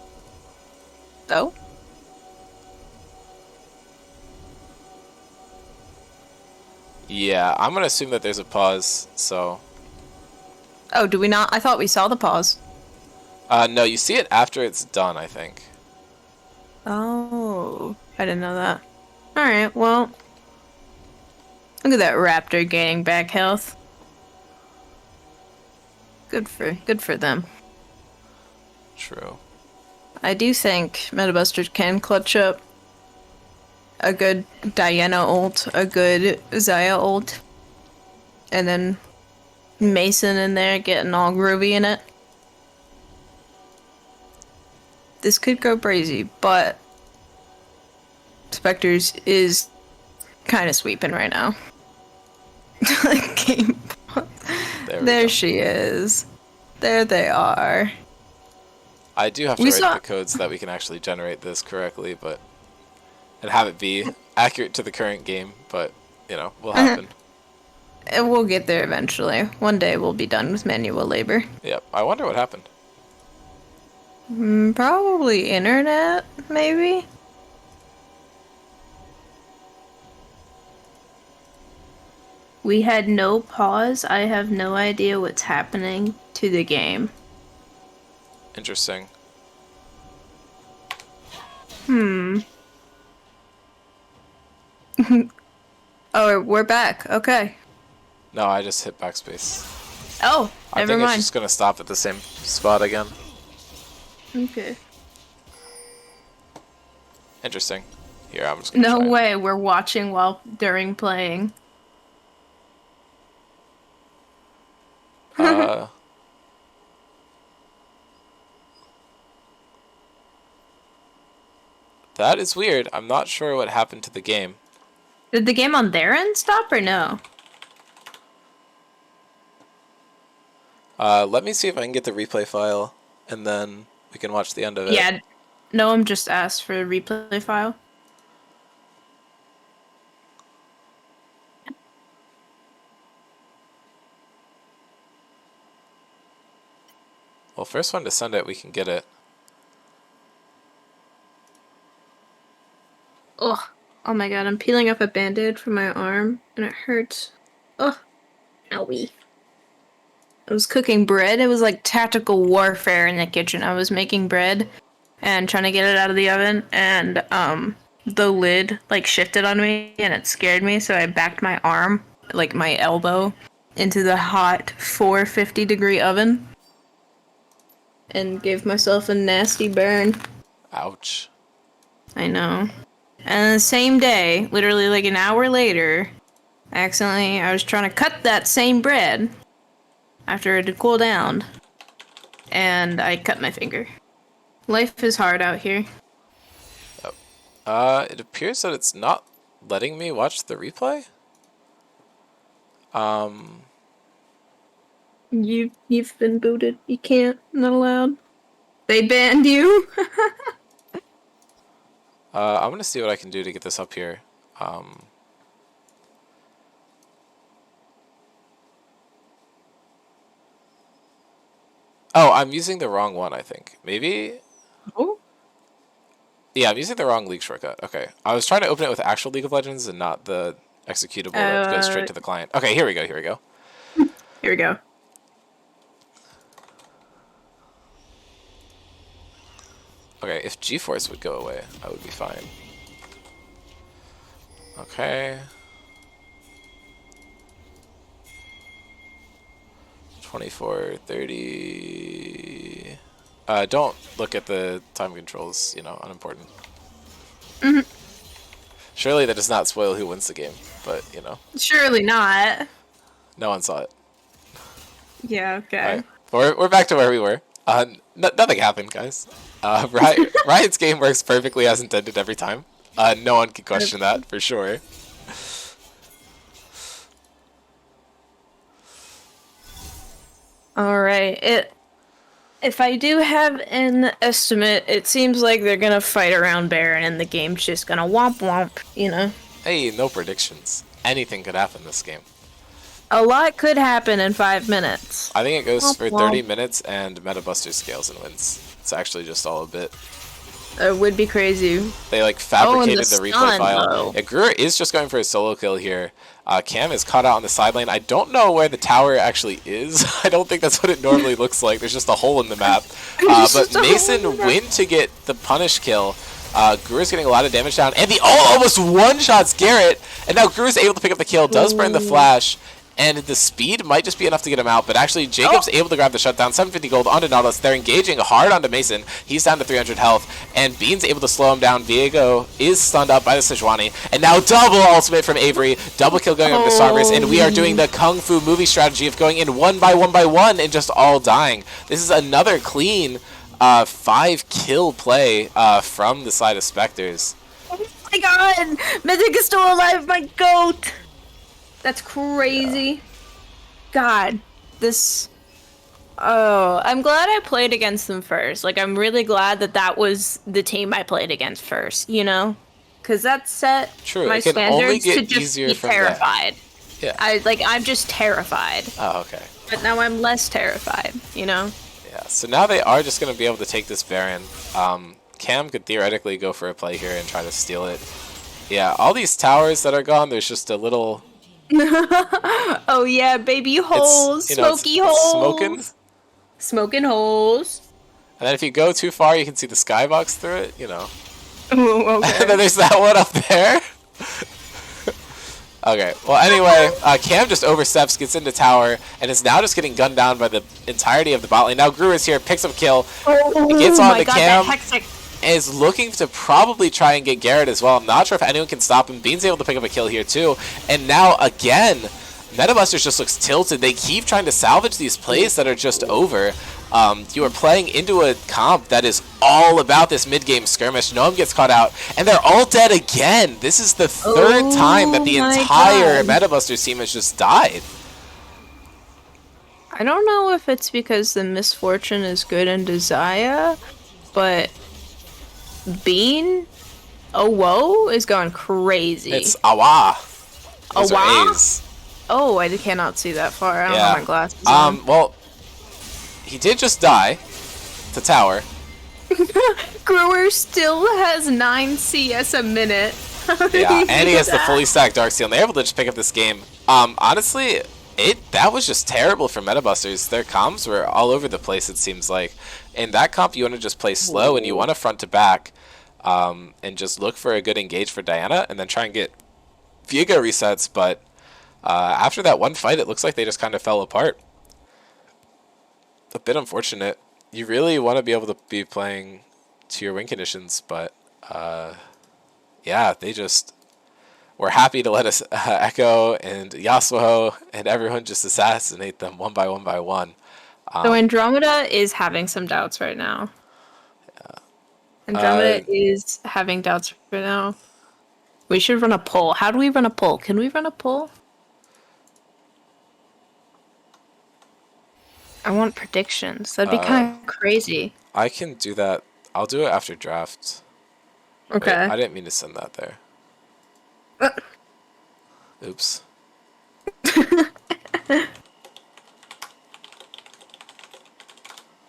Oh? Yeah, I'm gonna assume that there's a pause, so... Oh, do we not? I thought we saw the pause. No, you see it after it's done, I think. Oh, I didn't know that. Alright, well... Look at that raptor gaining back health. Good for them. True. I do think Metabusters can clutch up a good Diana ult, a good Zaya ult, and then Mason in there getting all groovy in it. This could go crazy, but Spectres is kind of sweeping right now. There she is. There they are. I do have to write the code so that we can actually generate this correctly, but and have it be accurate to the current game, but you know, will happen. And we'll get there eventually. One day we'll be done with manual labor. Yep. I wonder what happened. Probably internet, maybe? We had no pause. I have no idea what's happening to the game. Interesting. Oh, we're back. Okay. No, I just hit backspace. Oh, never mind. I think mind. it's just gonna stop at the same spot again. Okay. Interesting. Here, I'm just gonna No try way, we're watching during playing. That is weird. I'm not sure what happened to the game. Did the game on their end stop or no? Let me see if I can get the replay file, and then we can watch the end of it. Yeah. Noam just asked for a replay file. Well, first one to send it, we can get it. Ugh. Oh my god, I'm peeling off a band-aid from my arm, and it hurts. Ugh. Owie. I was cooking bread. It was like tactical warfare in the kitchen. I was making bread and trying to get it out of the oven, and the lid like shifted on me, and it scared me, so I backed my arm, like my elbow, into the hot 450-degree oven and gave myself a nasty burn. Ouch. I know. And the same day, literally like an hour later, I was trying to cut that same bread after it had cooled down, and I cut my finger. Life is hard out here. It appears that it's not letting me watch the replay. You've been booted. You can't. Not allowed. They banned you. I'm gonna see what I can do to get this up here. Oh, I'm using the wrong one, I think. Maybe? Oh? Yeah, I'm using the wrong League shortcut. Okay. I was trying to open it with actual League of Legends and not the executable that goes straight to the client. Okay, here we go, here we go. Here we go. Okay, if G-Force would go away, I would be fine. Okay. 24, 30... don't look at the time controls, you know, unimportant. Surely that does not spoil who wins the game, but, you know. Surely not. No one saw it. Yeah, okay. Right. We're back to where we were. Nothing happened, guys. Riot's game works perfectly as intended every time. No one can question that, for sure. All right. If I do have an estimate, it seems like they're gonna fight around Baron and the game's just gonna womp womp, you know? Hey, no predictions. Anything could happen this game. A lot could happen in 5 minutes. I think it goes Womp for womp. 30 minutes and Metabuster scales and wins. It's actually just all a bit. It would be crazy. They like fabricated the replay stun, file. though. Yeah, Gruer is just going for a solo kill here. Cam is caught out on the side lane. I don't know where the tower actually is. I don't think that's what it normally looks like. There's just a hole in the map. But Mason went to get the punish kill. Gruer's getting a lot of damage down. And the almost one-shots Garrett. And now Gruer's able to pick up the kill. Does burn the flash. And the speed might just be enough to get him out, but actually Jacob's able to grab the shutdown. 750 gold onto Nautilus. They're engaging hard onto Mason. He's down to 300 health, and Bean's able to slow him down. Viego is stunned up by the Sejuani, and now double ultimate from Avery. Double kill going over to Sarvis, and we are doing the Kung Fu movie strategy of going in one by one and just all dying. This is another clean 5-kill play from the side of Spectres. Oh my god! Mythic is still alive, my goat! That's crazy. God, this... Oh, I'm glad I played against them first. Like, I'm really glad that that was the team I played against first, you know? Because that set True, my it can only standards get to just easier be from there. terrified. Yeah. I'm just terrified. Oh, okay. But now I'm less terrified, you know? Yeah, so now they are just going to be able to take this Baron. Cam could theoretically go for a play here and try to steal it. Yeah, all these towers that are gone, there's just a little... Oh yeah, baby holes, smoky holes. Smoking. Smoking holes. And then if you go too far, you can see the skybox through it, you know. Oh, okay. And then there's that one up there. Okay, well anyway, Cam just oversteps, gets into tower, and is now just getting gunned down by the entirety of the bot lane. Now Gruer is here, picks up kill, gets on the Cam, and is looking to probably try and get Garrett as well. I'm not sure if anyone can stop him. Bean's able to pick up a kill here too. And now again, Metabusters just looks tilted. They keep trying to salvage these plays that are just over. You are playing into a comp that is all about this mid-game skirmish. Gnome gets caught out, and they're all dead again. This is the third time that the entire Metabusters team has just died. I don't know if it's because the misfortune is good in Desire, but Bean, oh whoa, is going crazy. It's Awa. Those are Awa? A's. Oh, I cannot see that far. I don't have my glasses. Well, he did just die to tower. Gruer still has 9 CS a minute. Yeah, and he has the fully stacked Darksteel, and they're able to just pick up this game. Honestly, that was just terrible for Metabusters. Their comps were all over the place, it seems like. In that comp, you want to just play slow, and you want to front to back, and just look for a good engage for Diana, and then try and get Viego resets, but after that one fight, it looks like they just kind of fell apart. A bit unfortunate. You really want to be able to be playing to your win conditions, but yeah, they just were happy to let us Echo and Yasuo and everyone just assassinate them one by one. So Andromeda is having some doubts right now. Yeah. Andromeda is having doubts right now. We should run a poll. How do we run a poll? Can we run a poll? I want predictions. That'd be kind of crazy. I can do that. I'll do it after draft. Okay. Wait, I didn't mean to send that there. Oops.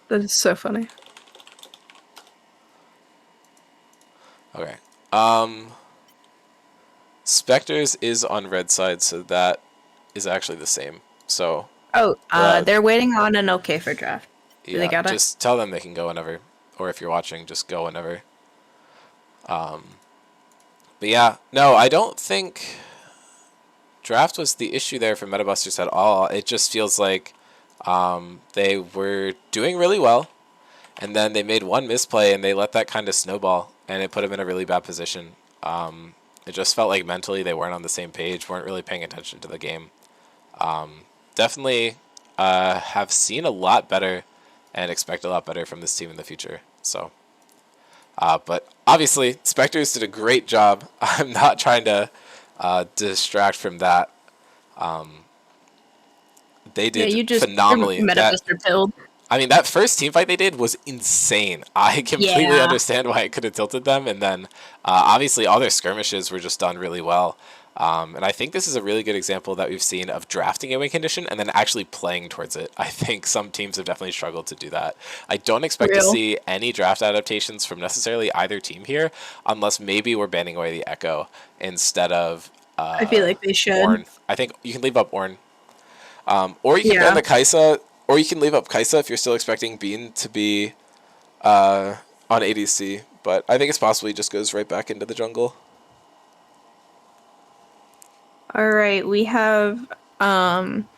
That is so funny. Okay. Spectres is on red side, so that is actually the same. So. Oh, they're waiting on an okay for draft. Do they got it? Just tell them they can go whenever, or if you're watching, just go whenever. But yeah, no, I don't think draft was the issue there for Metabusters at all. It just feels like they were doing really well, and then they made one misplay, and they let that kind of snowball, and it put them in a really bad position. It just felt like mentally they weren't on the same page, weren't really paying attention to the game. Definitely have seen a lot better and expect a lot better from this team in the future. So, but obviously, Spectres did a great job. I'm not trying to distract from that. They Yeah, did you just your phenomenally. metafister pilled. I mean, that first team fight they did was insane. I completely Yeah. understand why it could have tilted them, and then obviously all their skirmishes were just done really well. And I think this is a really good example that we've seen of drafting a win condition and then actually playing towards it. I think some teams have definitely struggled to do that. I don't expect to Real. see any draft adaptations from necessarily either team here, unless maybe we're banning away the Echo instead of I feel like they should. Ornn. I think you can leave up Ornn. Or you can ban Yeah. the Kaisa, or you can leave up Kaisa if you're still expecting Bean to be on ADC. But I think it's possible he just goes right back into the jungle. All right, we have I'm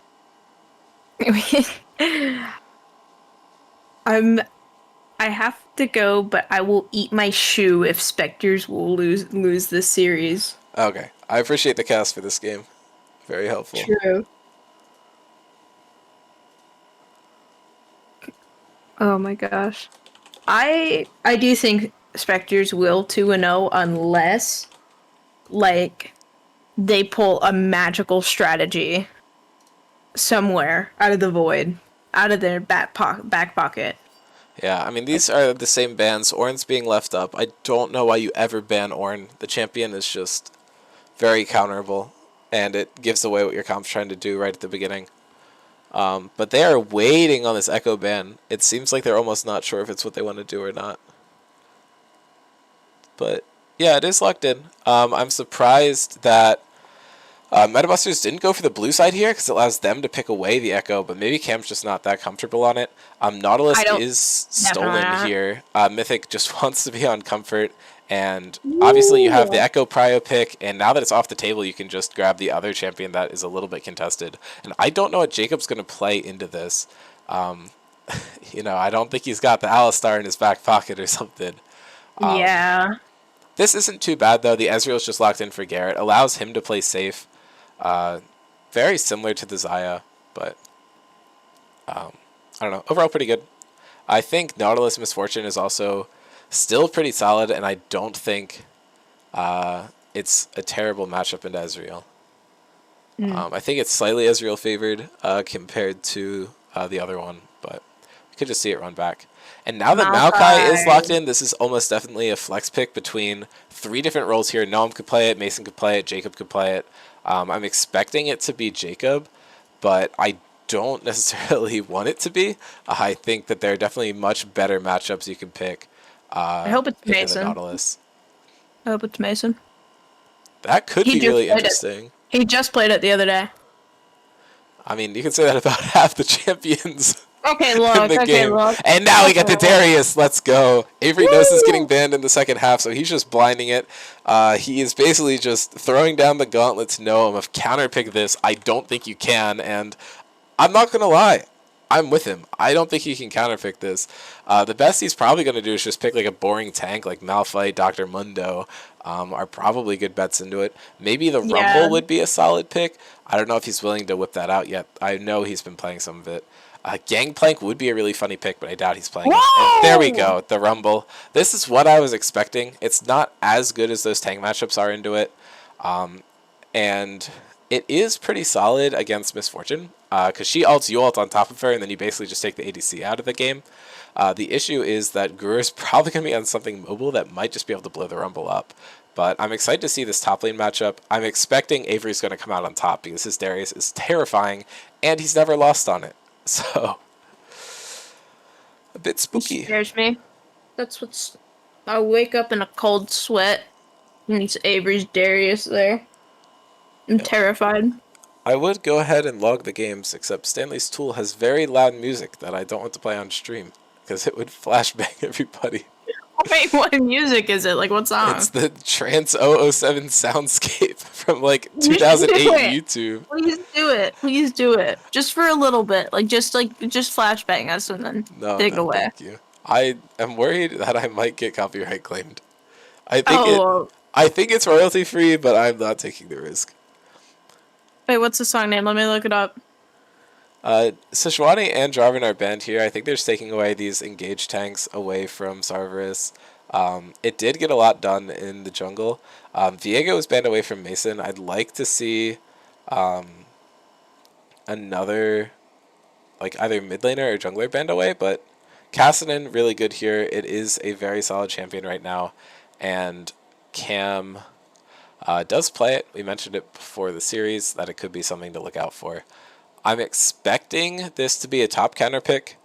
I have to go, but I will eat my shoe if Spectres will lose this series. Okay, I appreciate the cast for this game. Very helpful. True. Oh my gosh. I do think Spectres will 2-0 unless like they pull a magical strategy somewhere out of the void, out of their back pocket. Yeah, I mean, these are the same bans. Ornn's being left up. I don't know why you ever ban Ornn. The champion is just very counterable, and it gives away what your comp's trying to do right at the beginning. But they are waiting on this Echo ban. It seems like they're almost not sure if it's what they want to do or not. But yeah, it is locked in. I'm surprised that Metabusters didn't go for the blue side here because it allows them to pick away the Echo, but maybe Cam's just not that comfortable on it. Nautilus I don't is definitely stolen not. here. Mythic just wants to be on comfort, and obviously you have the Echo Prio pick, and now that it's off the table, you can just grab the other champion that is a little bit contested. And I don't know what Jacob's going to play into this. You know, I don't think he's got the Alistar in his back pocket or something. Yeah. This isn't too bad, though. The Ezreal's just locked in for Garrett. Allows him to play safe. Very similar to the Xayah, but I don't know. Overall, pretty good. I think Nautilus Misfortune is also still pretty solid, and I don't think it's a terrible matchup into Ezreal. I think it's slightly Ezreal favored compared to the other one, but we could just see it run back. And now that Maokai is locked in, this is almost definitely a flex pick between 3 different roles here. Noam could play it, Mason could play it, Jacob could play it. I'm expecting it to be Jacob, but I don't necessarily want it to be. I think that there are definitely much better matchups you can pick I hope it's into the Mason. Nautilus. I hope it's Mason. That could He be just really played it. interesting. He just played it the other day. I mean, you can say that about half the champions Okay, in look. the Okay, game. look. And now we get the Okay, Darius. Let's go. Avery knows is getting Woo! banned in the second half, so he's just blinding it. He is basically just throwing down the gauntlet to Noam of counterpick this. I don't think you can, and I'm not going to lie. I'm with him. I don't think he can counterpick this. The best he's probably going to do is just pick like a boring tank like Malphite, Dr. Mundo are probably good bets into it. Maybe the Yeah. Rumble would be a solid pick. I don't know if he's willing to whip that out yet. I know he's been playing some of it. Gangplank would be a really funny pick, but I doubt he's playing it. And there we go, the Rumble. This is what I was expecting. It's not as good as those tank matchups are into it. And it is pretty solid against Misfortune, because she ults, you ult on top of her, and then you basically just take the ADC out of the game. The issue is that Guru's probably going to be on something mobile that might just be able to blow the Rumble up. But I'm excited to see this top lane matchup. I'm expecting Avery's going to come out on top because his Darius is terrifying, and he's never lost on it. So, a bit spooky. Scares me. That's what's. I wake up in a cold sweat, and it's Avery's Darius there. I'm terrified. I would go ahead and log the games, except Stanley's tool has very loud music that I don't want to play on stream, because it would flashbang everybody. Wait, what music is it? Like, what song? It's the Trance 007 soundscape from like 2008 YouTube. Please do it. Please do it. Just for a little bit. Just flashbang us and then dig No, away. thank you. I am worried that I might get copyright claimed. Oh, I think it's royalty free, but I'm not taking the risk. wait, what's the song name? Let me look it up. Sejuani and Jarvan are banned here. I think they're just taking away these engaged tanks away from Sarveris. It did get a lot done in the jungle. Viego was banned away from Mason. I'd like to see another like either mid laner or jungler banned away, but Kassadin really good here. It is a very solid champion right now, and Cam does play it. We mentioned it before the series that it could be something to look out for. I'm expecting this to be a top counter pick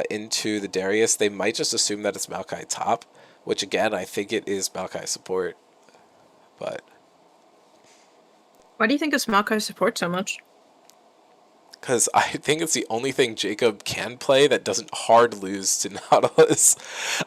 into the Darius. They might just assume that it's Maokai top, which again, I think it is Maokai support. But Why do you think it's Maokai support so much? because I think it's the only thing Jacob can play that doesn't hard lose to Nautilus.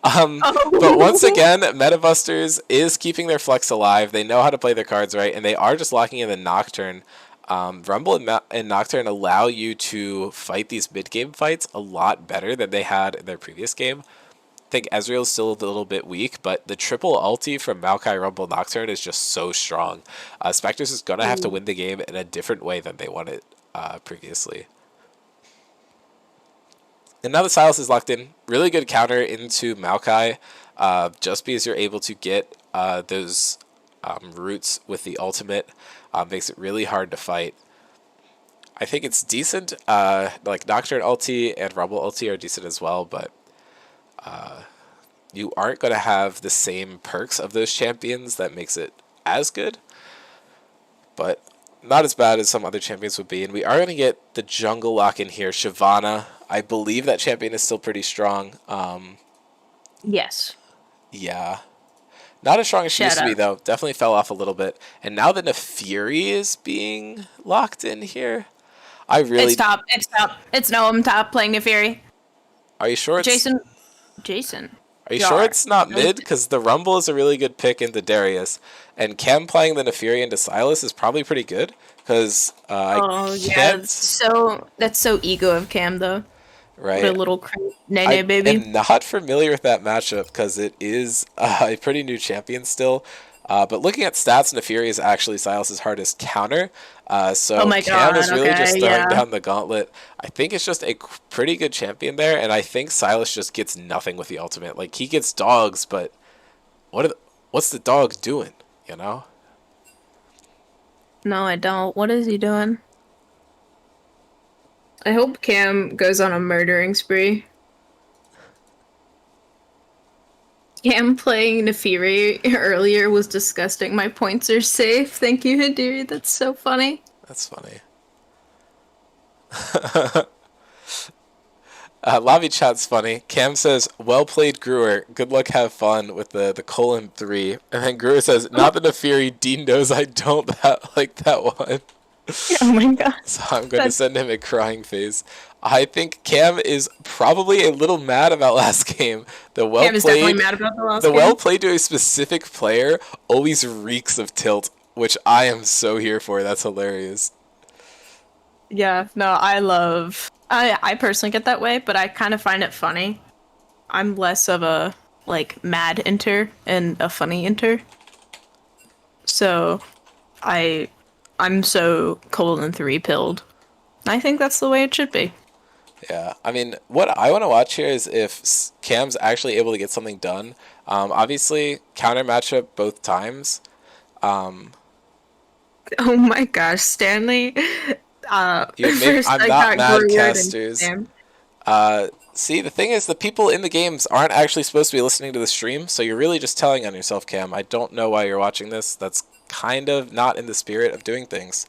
But once again, Metabusters is keeping their flex alive. They know how to play their cards right, and they are just locking in the Nocturne. Rumble and Nocturne allow you to fight these mid-game fights a lot better than they had in their previous game. I think Ezreal's still a little bit weak, but the triple ulti from Maokai, Rumble, Nocturne is just so strong. Spectres is going to have to win the game in a different way than they won it previously. And now that Sylas is locked in, really good counter into Maokai, just because you're able to get those roots with the ultimate. Makes it really hard to fight. I think it's decent. Like Nocturne ulti and Rumble ulti are decent as well, but you aren't going to have the same perks of those champions that makes it as good. But not as bad as some other champions would be. And we are going to get the jungle lock in here. Shyvana. I believe that champion is still pretty strong. Yes. Yeah. Not as strong as she used to be, though. Definitely fell off a little bit. And now that Nefiri is being locked in here, I really... It's top. It's top. It's no, I'm top playing Nefiri. Are you sure it's... Jason. Are you sure it's not mid? Because the Rumble is a really good pick into Darius. And Cam playing the Nefiri into Sylas is probably pretty good. Because that's so ego of Cam, though. Right. What a little nay baby. I'm not familiar with that matchup because it is a pretty new champion still. But looking at stats, Nefiri is actually Sylas' hardest counter. So Cam is really just throwing down the gauntlet. I think it's just a pretty good champion there, and I think Sylas just gets nothing with the ultimate. Like, he gets dogs, but what's the dog doing, you know? No, I don't. What is he doing? I hope Cam goes on a murdering spree. Cam playing Nefiri earlier was disgusting. My points are safe. Thank you, Hadiri. That's so funny. That's funny. Lobby chat's funny. Cam says, well played, Gruer. Good luck, have fun with the :3. And then Gruer says, not the Nefiri. Dean knows I don't like that one. Oh my god. So I'm going to send him a crying face. I think Cam is probably a little mad about last game. Cam is definitely mad about the last game. The well played to a specific player always reeks of tilt, which I am so here for. That's hilarious. Yeah, no, I personally get that way, but I kind of find it funny. I'm less of a, like, mad inter and a funny inter. So, I'm so cold and 3-pilled. I think that's the way it should be. Yeah, I mean, what I want to watch here is if Cam's actually able to get something done. Obviously, counter matchup both times. Oh my gosh, Stanley. I'm not mad, casters. See, the thing is, the people in the games aren't actually supposed to be listening to the stream, so you're really just telling on yourself, Cam. I don't know why you're watching this. That's kind of not in the spirit of doing things.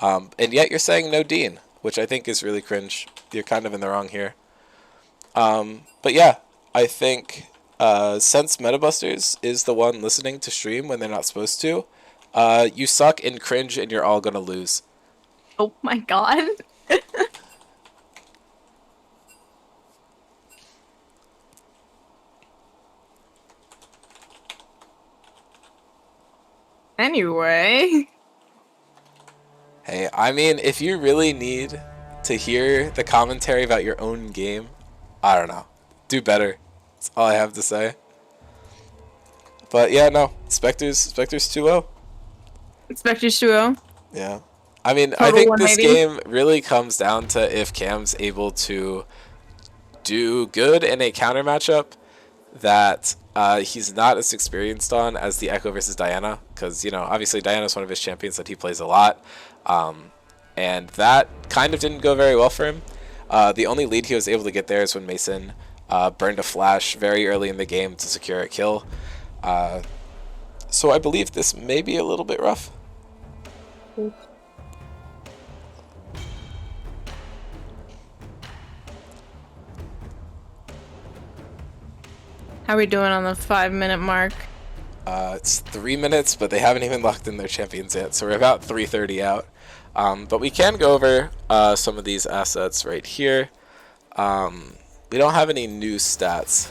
And yet you're saying no Dean, which I think is really cringe. You're kind of in the wrong here. But yeah, I think since Metabusters is the one listening to stream when they're not supposed to, you suck and cringe and you're all gonna lose. Oh my god. Anyway. Hey, I mean, if you really need to hear the commentary about your own game, I don't know. Do better. That's all I have to say. But yeah, no. Spectres 2-0. Spectres 2-0? Yeah. I mean, I think this game really comes down to if Cam's able to do good in a counter matchup that he's not as experienced on as the Echo versus Diana, because, you know, obviously Diana's one of his champions that he plays a lot, and that kind of didn't go very well for him. The only lead he was able to get there is when Mason burned a flash very early in the game to secure a kill. So I believe this may be a little bit rough. How are we doing on the 5-minute mark? It's 3 minutes, but they haven't even locked in their champions yet, so we're about 3:30 out. But we can go over some of these assets right here. We don't have any new stats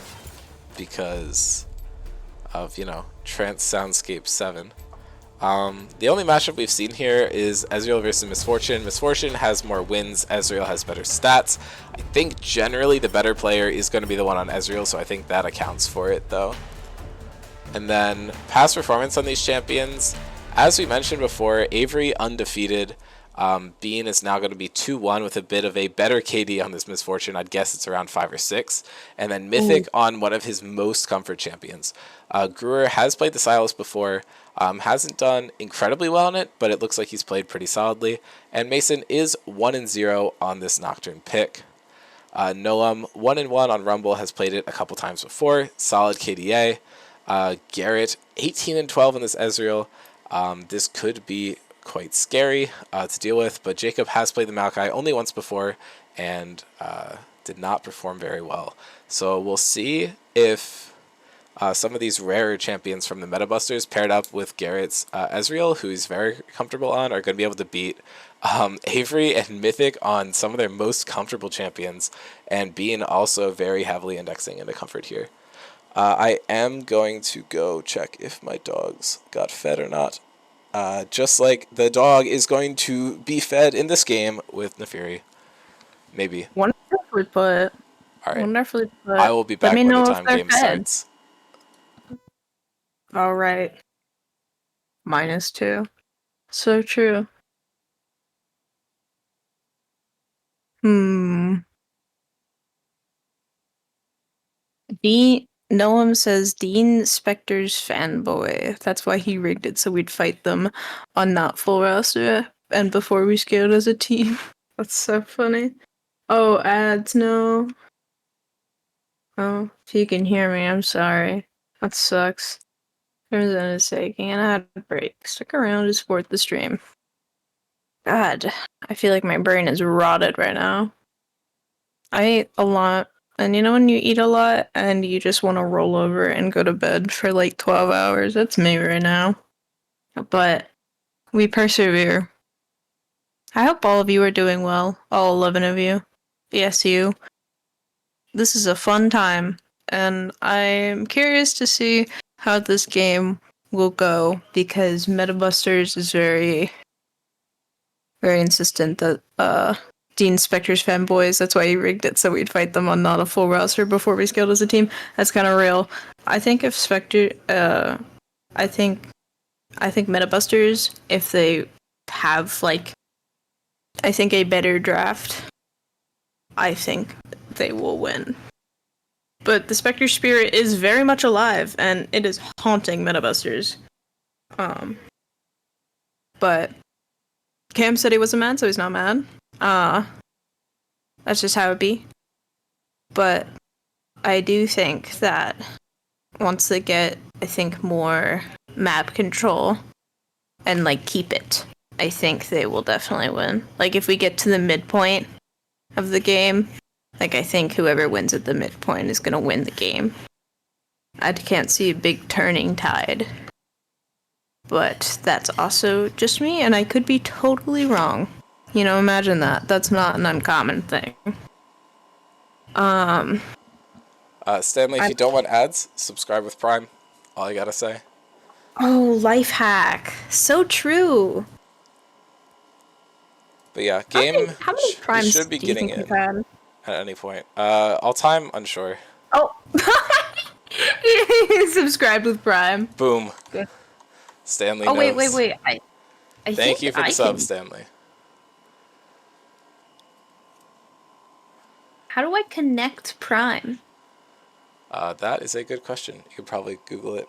because of, Trance Soundscape 7. The only matchup we've seen here is Ezreal versus Misfortune. Misfortune has more wins, Ezreal has better stats. I think generally the better player is going to be the one on Ezreal, so I think that accounts for it though. And then past performance on these champions, as we mentioned before, Avery undefeated. Bean is now going to be 2-1 with a bit of a better KD on this Misfortune. I'd guess it's around 5 or 6. And then Mythic on one of his most comfort champions. Gruer has played the Sylas before, hasn't done incredibly well on it, but it looks like he's played pretty solidly. And Mason is 1-0 on this Nocturne pick. Noam 1-1 on Rumble, has played it a couple times before, solid KDA. Garrett 18-12 on this Ezreal. This could be quite scary to deal with, but Jacob has played the Maokai only once before and did not perform very well. So we'll see if some of these rarer champions from the Meta Busters paired up with Garrett's Ezreal, who he's very comfortable on, are going to be able to beat Avery and Mythic on some of their most comfortable champions, and being also very heavily indexing into comfort here. I am going to go check if my dogs got fed or not. Just like the dog is going to be fed in this game with Neferi. Maybe. Wonderfully put. Alright. Wonderfully put. I will be back Let me when know the if time they're game fed. starts. Alright. -2. So true. Noam says Dean Spectres fanboy. That's why he rigged it so we'd fight them on not full roster and before we scaled as a team. That's so funny. Oh, ads, no. Oh, if you can hear me, I'm sorry. That sucks. Turns is taking an ad break. Stick around to support the stream. God, I feel like my brain is rotted right now. I ate a lot. And you know when you eat a lot and you just want to roll over and go to bed for like 12 hours? That's me right now. But we persevere. I hope all of you are doing well. All 11 of you. Yes, you. This is a fun time. And I'm curious to see how this game will go because Metabusters is very, very insistent that Dean Spectre's fanboys. That's why he rigged it so we'd fight them on not a full roster before we scaled as a team. That's kind of real. I think if Spectre, I think Metabusters, if they have like, I think a better draft, I think they will win. But the Spectre spirit is very much alive, and it is haunting Metabusters. But Cam said he wasn't mad, so he's not mad. That's just how it be. But I do think that once they get, I think, more map control and, like, keep it, I think they will definitely win. Like, if we get to the midpoint of the game, like, I think whoever wins at the midpoint is gonna win the game. I can't see a big turning tide. But that's also just me, and I could be totally wrong. You know, imagine that. That's not an uncommon thing. Stanley, if you don't want ads, subscribe with Prime. All I gotta say. Oh, life hack. So true. But yeah, game How many primes should be do you getting think in you've had? at any point. All time, unsure. Oh. Subscribed with Prime. Boom. Good. Stanley Oh, knows. wait. I Thank think you for the I sub, can... Stanley. How do I connect Prime? That is a good question. You could probably Google it.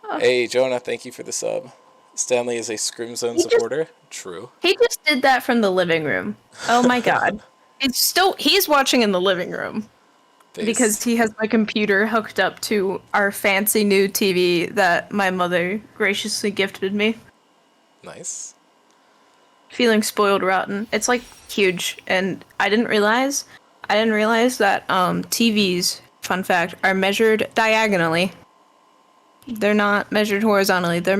Oh. Hey, Jonah, thank you for the sub. Stanley is a Scrim Zone supporter. True. He just did that from the living room. Oh my god. He's watching in the living room because Based. he has my computer hooked up to our fancy new TV that my mother graciously gifted me. Nice. Feeling spoiled rotten. It's like huge, and I didn't realize that TVs, fun fact, are measured diagonally. They're not measured horizontally. They're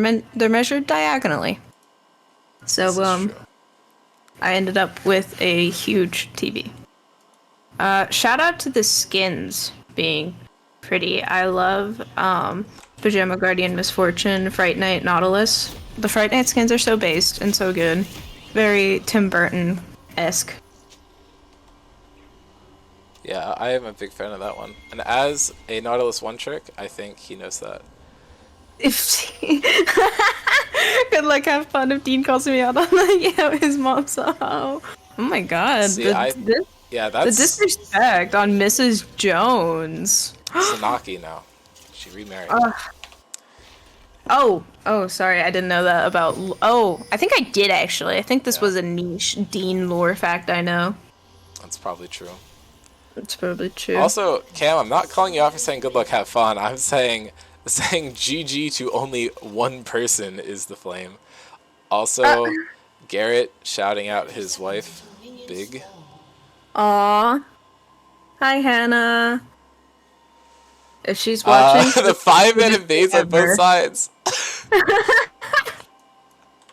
measured diagonally. This So is true. I ended up with a huge TV. Shout out to the skins being pretty. I love Pajama Guardian Misfortune, Fright Night, Nautilus. The Fright Night skins are so based and so good. Very Tim Burton-esque. Yeah, I am a big fan of that one. And as a Nautilus one trick, I think he knows that. If good luck, have fun if Dean calls me out on that. Yeah, his mom's oh my god. See, The that's disrespect on Mrs. Jones. Sanaki now. She remarried. Oh, sorry, I didn't know that about. Oh, I think I did actually. I think this was a niche Dean lore fact I know. That's probably true. It's probably true. Also, Cam, I'm not calling you out for saying good luck, have fun. I'm saying GG to only one person is the flame. Also, Garrett shouting out his wife, Big. Aw. Hi, Hannah. If she's watching, The 5-minute base on both sides.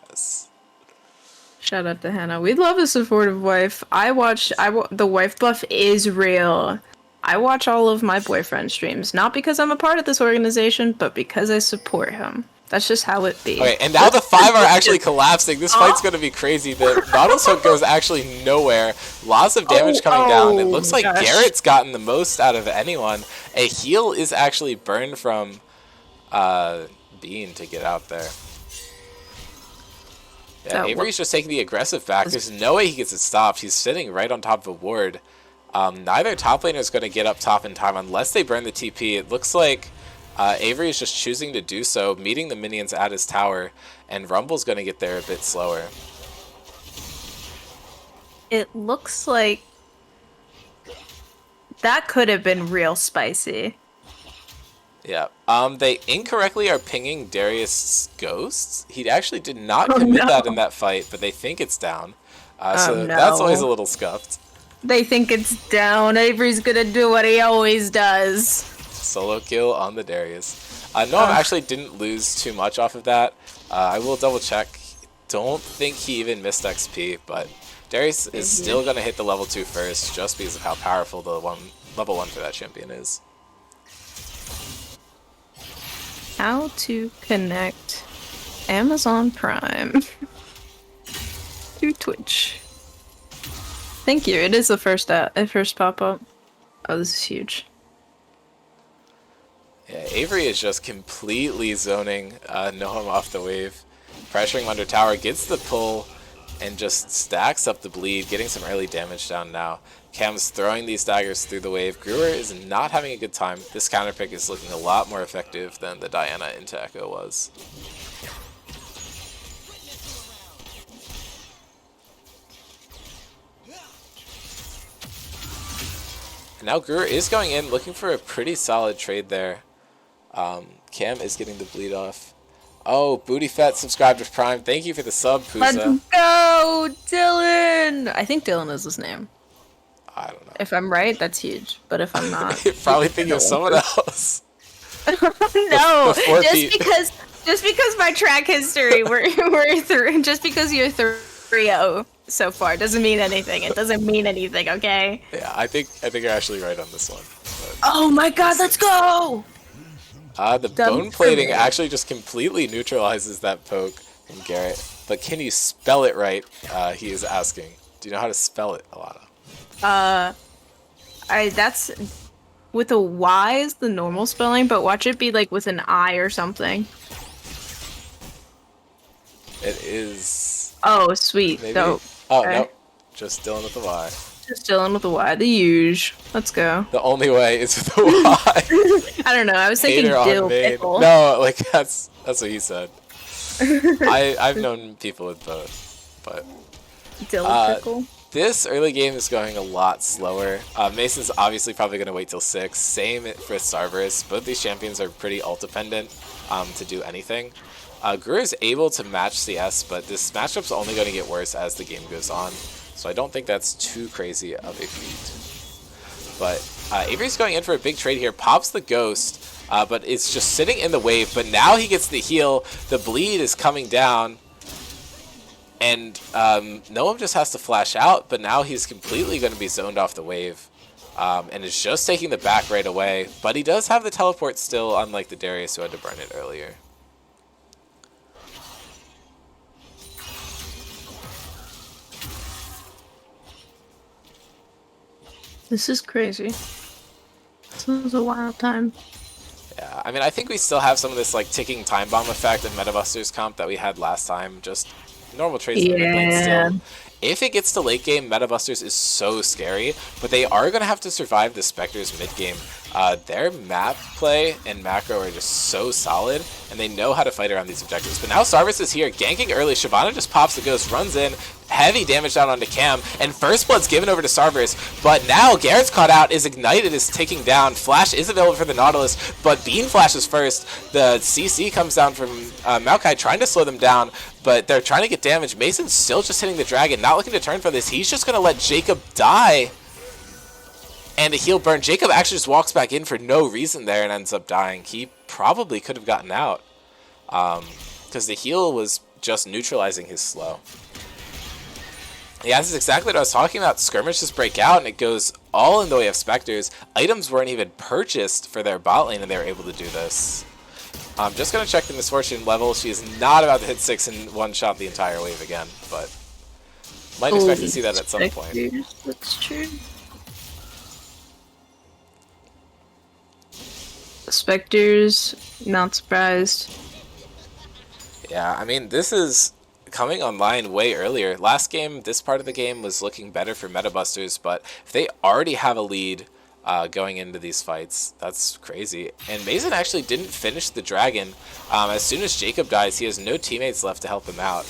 Yes. Shout out to Hannah. We love a supportive wife. The wife buff is real. I watch all of my boyfriend streams, not because I'm a part of this organization, but because I support him. That's just how it be. Okay, and now the 5 are actually collapsing. This fight's going to be crazy. The Nautilus hook goes actually nowhere. Lots of damage coming down. It looks like Garrett's gotten the most out of anyone. A heal is actually burned from Bean to get out there. Yeah, Avery's just taking the aggressive back. There's no way he gets it stopped. He's sitting right on top of a ward. Neither top laner is going to get up top in time unless they burn the TP. It looks like Avery is just choosing to do so, meeting the minions at his tower, and Rumble's going to get there a bit slower. It looks like that could have been real spicy. Yeah. They incorrectly are pinging Darius' ghosts. He actually did not commit that in that fight, but they think it's down. That's always a little scuffed. They think it's down. Avery's gonna do what he always does. Solo kill on the Darius. Noam actually didn't lose too much off of that. I will double check. Don't think he even missed XP, but Darius is still going to hit the level 2 first just because of how powerful the level 1 for that champion is. How to connect Amazon Prime to Twitch. Thank you. It is the first pop-up. Oh, this is huge. Yeah, Avery is just completely zoning Noam off the wave. Pressuring him under tower, gets the pull, and just stacks up the bleed, getting some early damage down now. Cam's throwing these daggers through the wave. Brewer is not having a good time. This counter pick is looking a lot more effective than the Diana into Echo was. And now Brewer is going in, looking for a pretty solid trade there. Cam is getting the bleed off. Oh, Booty Fat subscribed to Prime. Thank you for the sub, Pusa. Let's go, Dylan! I think Dylan is his name. I don't know. If I'm right, that's huge. But if I'm not... You're probably thinking of someone else. No, just because my track history, we're through, just because you're 3-0 so far doesn't mean anything. It doesn't mean anything, okay? Yeah, I think you're actually right on this one. Oh my god, let's go! The bone plating actually just completely neutralizes that poke from Garrett. But can you spell it right? He is asking. Do you know how to spell it, Alana? That's with a Y is the normal spelling, but watch it be like with an I or something. It is. Oh, sweet. Maybe? Dope. Oh, okay. no. Just Dylan with the Y. Just Dylan with the Y. The huge. Let's go. The only way is with the Y. I don't know. I was thinking dill pickle. No, like that's what he said. I've known people with both, but dill pickle. This early game is going a lot slower. Mason's obviously probably going to wait till 6. Same for Cerberus. Both these champions are pretty ult dependent to do anything. Guru is able to match CS, but this matchup's only going to get worse as the game goes on. So I don't think that's too crazy of a feat. But Avery's going in for a big trade here. Pops the Ghost, but it's just sitting in the wave. But now he gets the heal. The bleed is coming down. And Noam just has to flash out, but now he's completely going to be zoned off the wave. And is just taking the back right away. But he does have the teleport still, unlike the Darius who had to burn it earlier. This is crazy. This was a wild time. Yeah, I mean, I think we still have some of this like ticking time bomb effect in Metabusters comp that we had last time. Just normal trades in the mid lane still. If it gets to late game, Metabusters is so scary, but they are going to have to survive the Spectres mid game. Their map play and macro are just so solid, and they know how to fight around these objectives. But now Cerberus is here, ganking early. Shyvana just pops the Ghost, runs in, heavy damage down onto Cam, and First Blood's given over to Cerberus. But now Garrett's caught out, is ignited, is ticking down. Flash is available for the Nautilus, but Bean flashes first. The CC comes down from Maokai, trying to slow them down, but they're trying to get damage. Mason's still just hitting the dragon, not looking to turn for this. He's just going to let Jacob die. And a heal burn. Jacob actually just walks back in for no reason there and ends up dying. He probably could have gotten out. Because the heal was just neutralizing his slow. Yeah, this is exactly what I was talking about. Skirmishes break out and it goes all in the way of Spectres. Items weren't even purchased for their bot lane and they were able to do this. I'm just going to check the Misfortune level. She is not about to hit 6 in one shot the entire wave again. But might expect to see that at some point. That's true. Spectres, not surprised. Yeah, I mean, this is coming online way earlier. Last game, this part of the game was looking better for Metabusters, but if they already have a lead going into these fights, that's crazy. And Mason actually didn't finish the dragon. As soon as Jacob dies, he has no teammates left to help him out.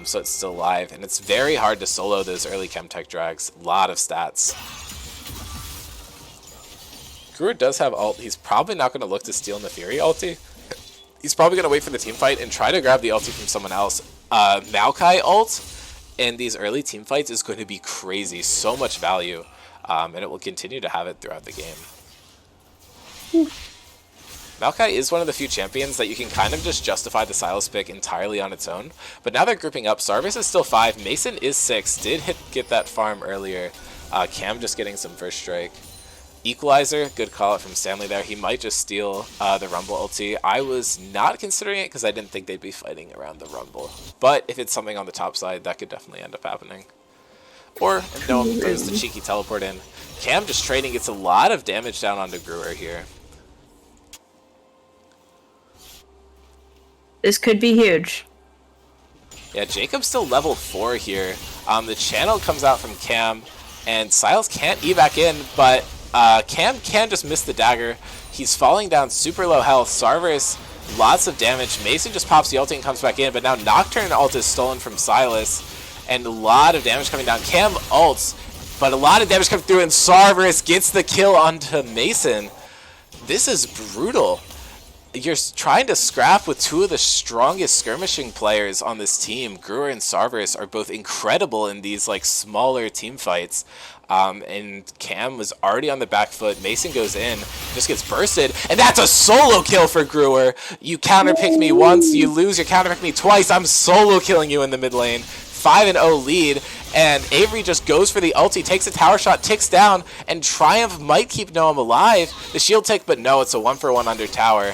So it's still alive, and it's very hard to solo those early Chemtech drags. A lot of stats. Guru does have ult. He's probably not going to look to steal Nefiri ulti. He's probably going to wait for the team fight and try to grab the ulti from someone else. Maokai ult in these early team fights is going to be crazy. So much value. And it will continue to have it throughout the game. Maokai is one of the few champions that you can kind of just justify the Silas pick entirely on its own. But now they're grouping up. Cerberus is still 5. Mason is 6. Did get that farm earlier. Cam just getting some first strike. Equalizer, good call out from Stanley there. He might just steal the Rumble ulti. I was not considering it because I didn't think they'd be fighting around the Rumble. But if it's something on the top side, that could definitely end up happening. Or if no one throws the cheeky teleport in. Cam just trading, gets a lot of damage down onto Brewer here. This could be huge. Yeah, Jacob's still level 4 here. The channel comes out from Cam, and Silas can't evac in, but Cam can just miss the dagger. He's falling down super low health. Cerberus, lots of damage. Mason just pops the ulti and comes back in, but now Nocturne ult is stolen from Silas, and a lot of damage coming down. Cam ults, but a lot of damage coming through, and Cerberus gets the kill onto Mason. This is brutal. You're trying to scrap with two of the strongest skirmishing players on this team. Brewer and Cerberus are both incredible in these like smaller team fights. And Cam was already on the back foot. Mason goes in, just gets bursted, and that's a solo kill for Brewer. You counterpick me once, you lose, you counterpick me twice. I'm solo killing you in the mid lane. 5-0 lead, and Avery just goes for the ulti, takes a tower shot, ticks down, and Triumph might keep Noam alive. The shield tick, but no, it's a 1-for-1 under tower.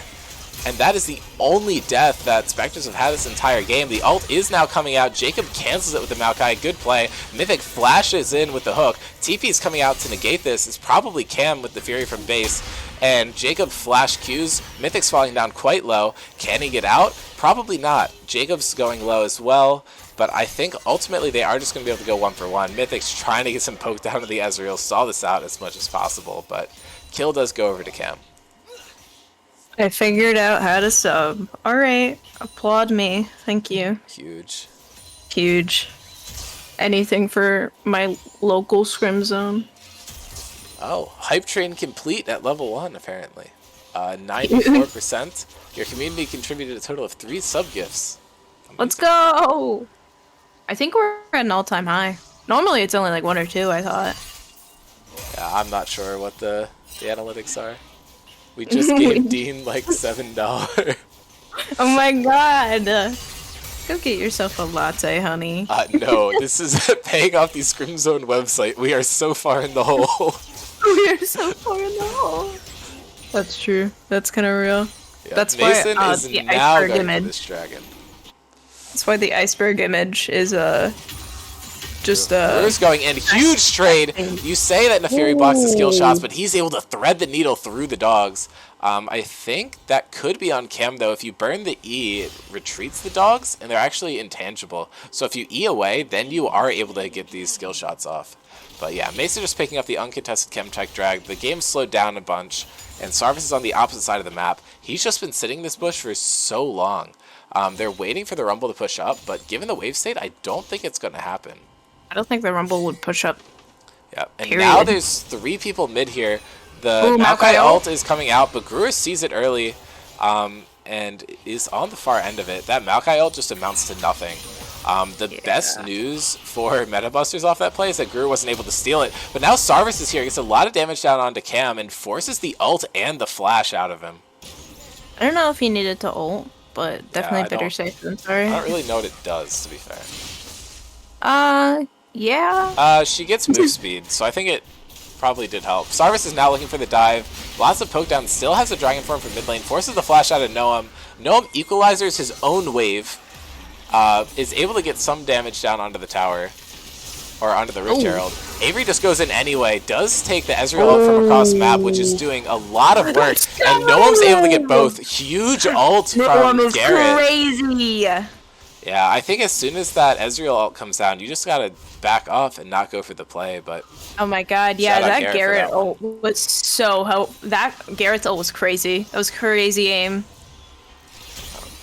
And that is the only death that Spectres have had this entire game. The ult is now coming out. Jacob cancels it with the Maokai. Good play. Mythic flashes in with the hook. TP is coming out to negate this. It's probably Cam with the Fury from base. And Jacob flash Qs. Mythic's falling down quite low. Can he get out? Probably not. Jacob's going low as well. But I think ultimately they are just going to be able to go 1-for-1. Mythic's trying to get some poke down to the Ezreal. Stall this out as much as possible. But kill does go over to Cam. I figured out how to sub. Alright, applaud me. Thank you. Huge. Huge. anything for my local scrim zone. Oh, hype train complete at level 1, apparently. 94%. Your community contributed a total of 3 sub-gifts. Let's go! I think we're at an all-time high. Normally it's only like 1 or 2, I thought. Yeah, I'm not sure what the analytics are. We just gave Dean like $7. Oh my god! Go get yourself a latte, honey. No, this is paying off the Scrim Zone website. We are so far in the hole. We are so far in the hole. That's true. That's kind of real. Yeah, That's Mason why is the now iceberg going for image. this dragon. That's why the iceberg image is just Brewer's going in. Huge trade. You say that Neferi blocks the skill shots, but he's able to thread the needle through the dogs. I think that could be on cam, though. If you burn the E, it retreats the dogs, and they're actually intangible. So if you E away, then you are able to get these skill shots off. But yeah, Mason just picking up the uncontested Chemtech drag. The game slowed down a bunch, and Sarvis is on the opposite side of the map. He's just been sitting in this bush for so long. They're waiting for the Rumble to push up, but given the wave state, I don't think it's going to happen. I don't think the Rumble would push up. Yeah, and Period. now there's 3 people mid here. The Ooh, Maokai Maokai ult is coming out, but Brewer sees it early and is on the far end of it. That Maokai ult just amounts to nothing. The best news for Meta Busters off that play is that Brewer wasn't able to steal it. But now Sarvis is here, gets a lot of damage down onto Cam, and forces the ult and the flash out of him. I don't know if he needed to ult, but definitely better safe than sorry. I don't really know what it does, to be fair. Yeah. She gets move speed, so I think it probably did help. Sarvis is now looking for the dive. Lots of poke down. Still has a Dragon Form from mid lane. Forces the flash out of Noam. Noam equalizers his own wave. Is able to get some damage down onto the tower. Or onto the Rift Herald. Avery just goes in anyway. Does take the Ezreal ult from across the map, which is doing a lot of work. And Noam's able to get both. Huge ult from Garrett. Crazy. Yeah, I think as soon as that Ezreal ult comes down, you just gotta back off and not go for the play, but... Oh my god, yeah, Shout out that Garrett ult was so that Garrett's ult was crazy. That was crazy aim.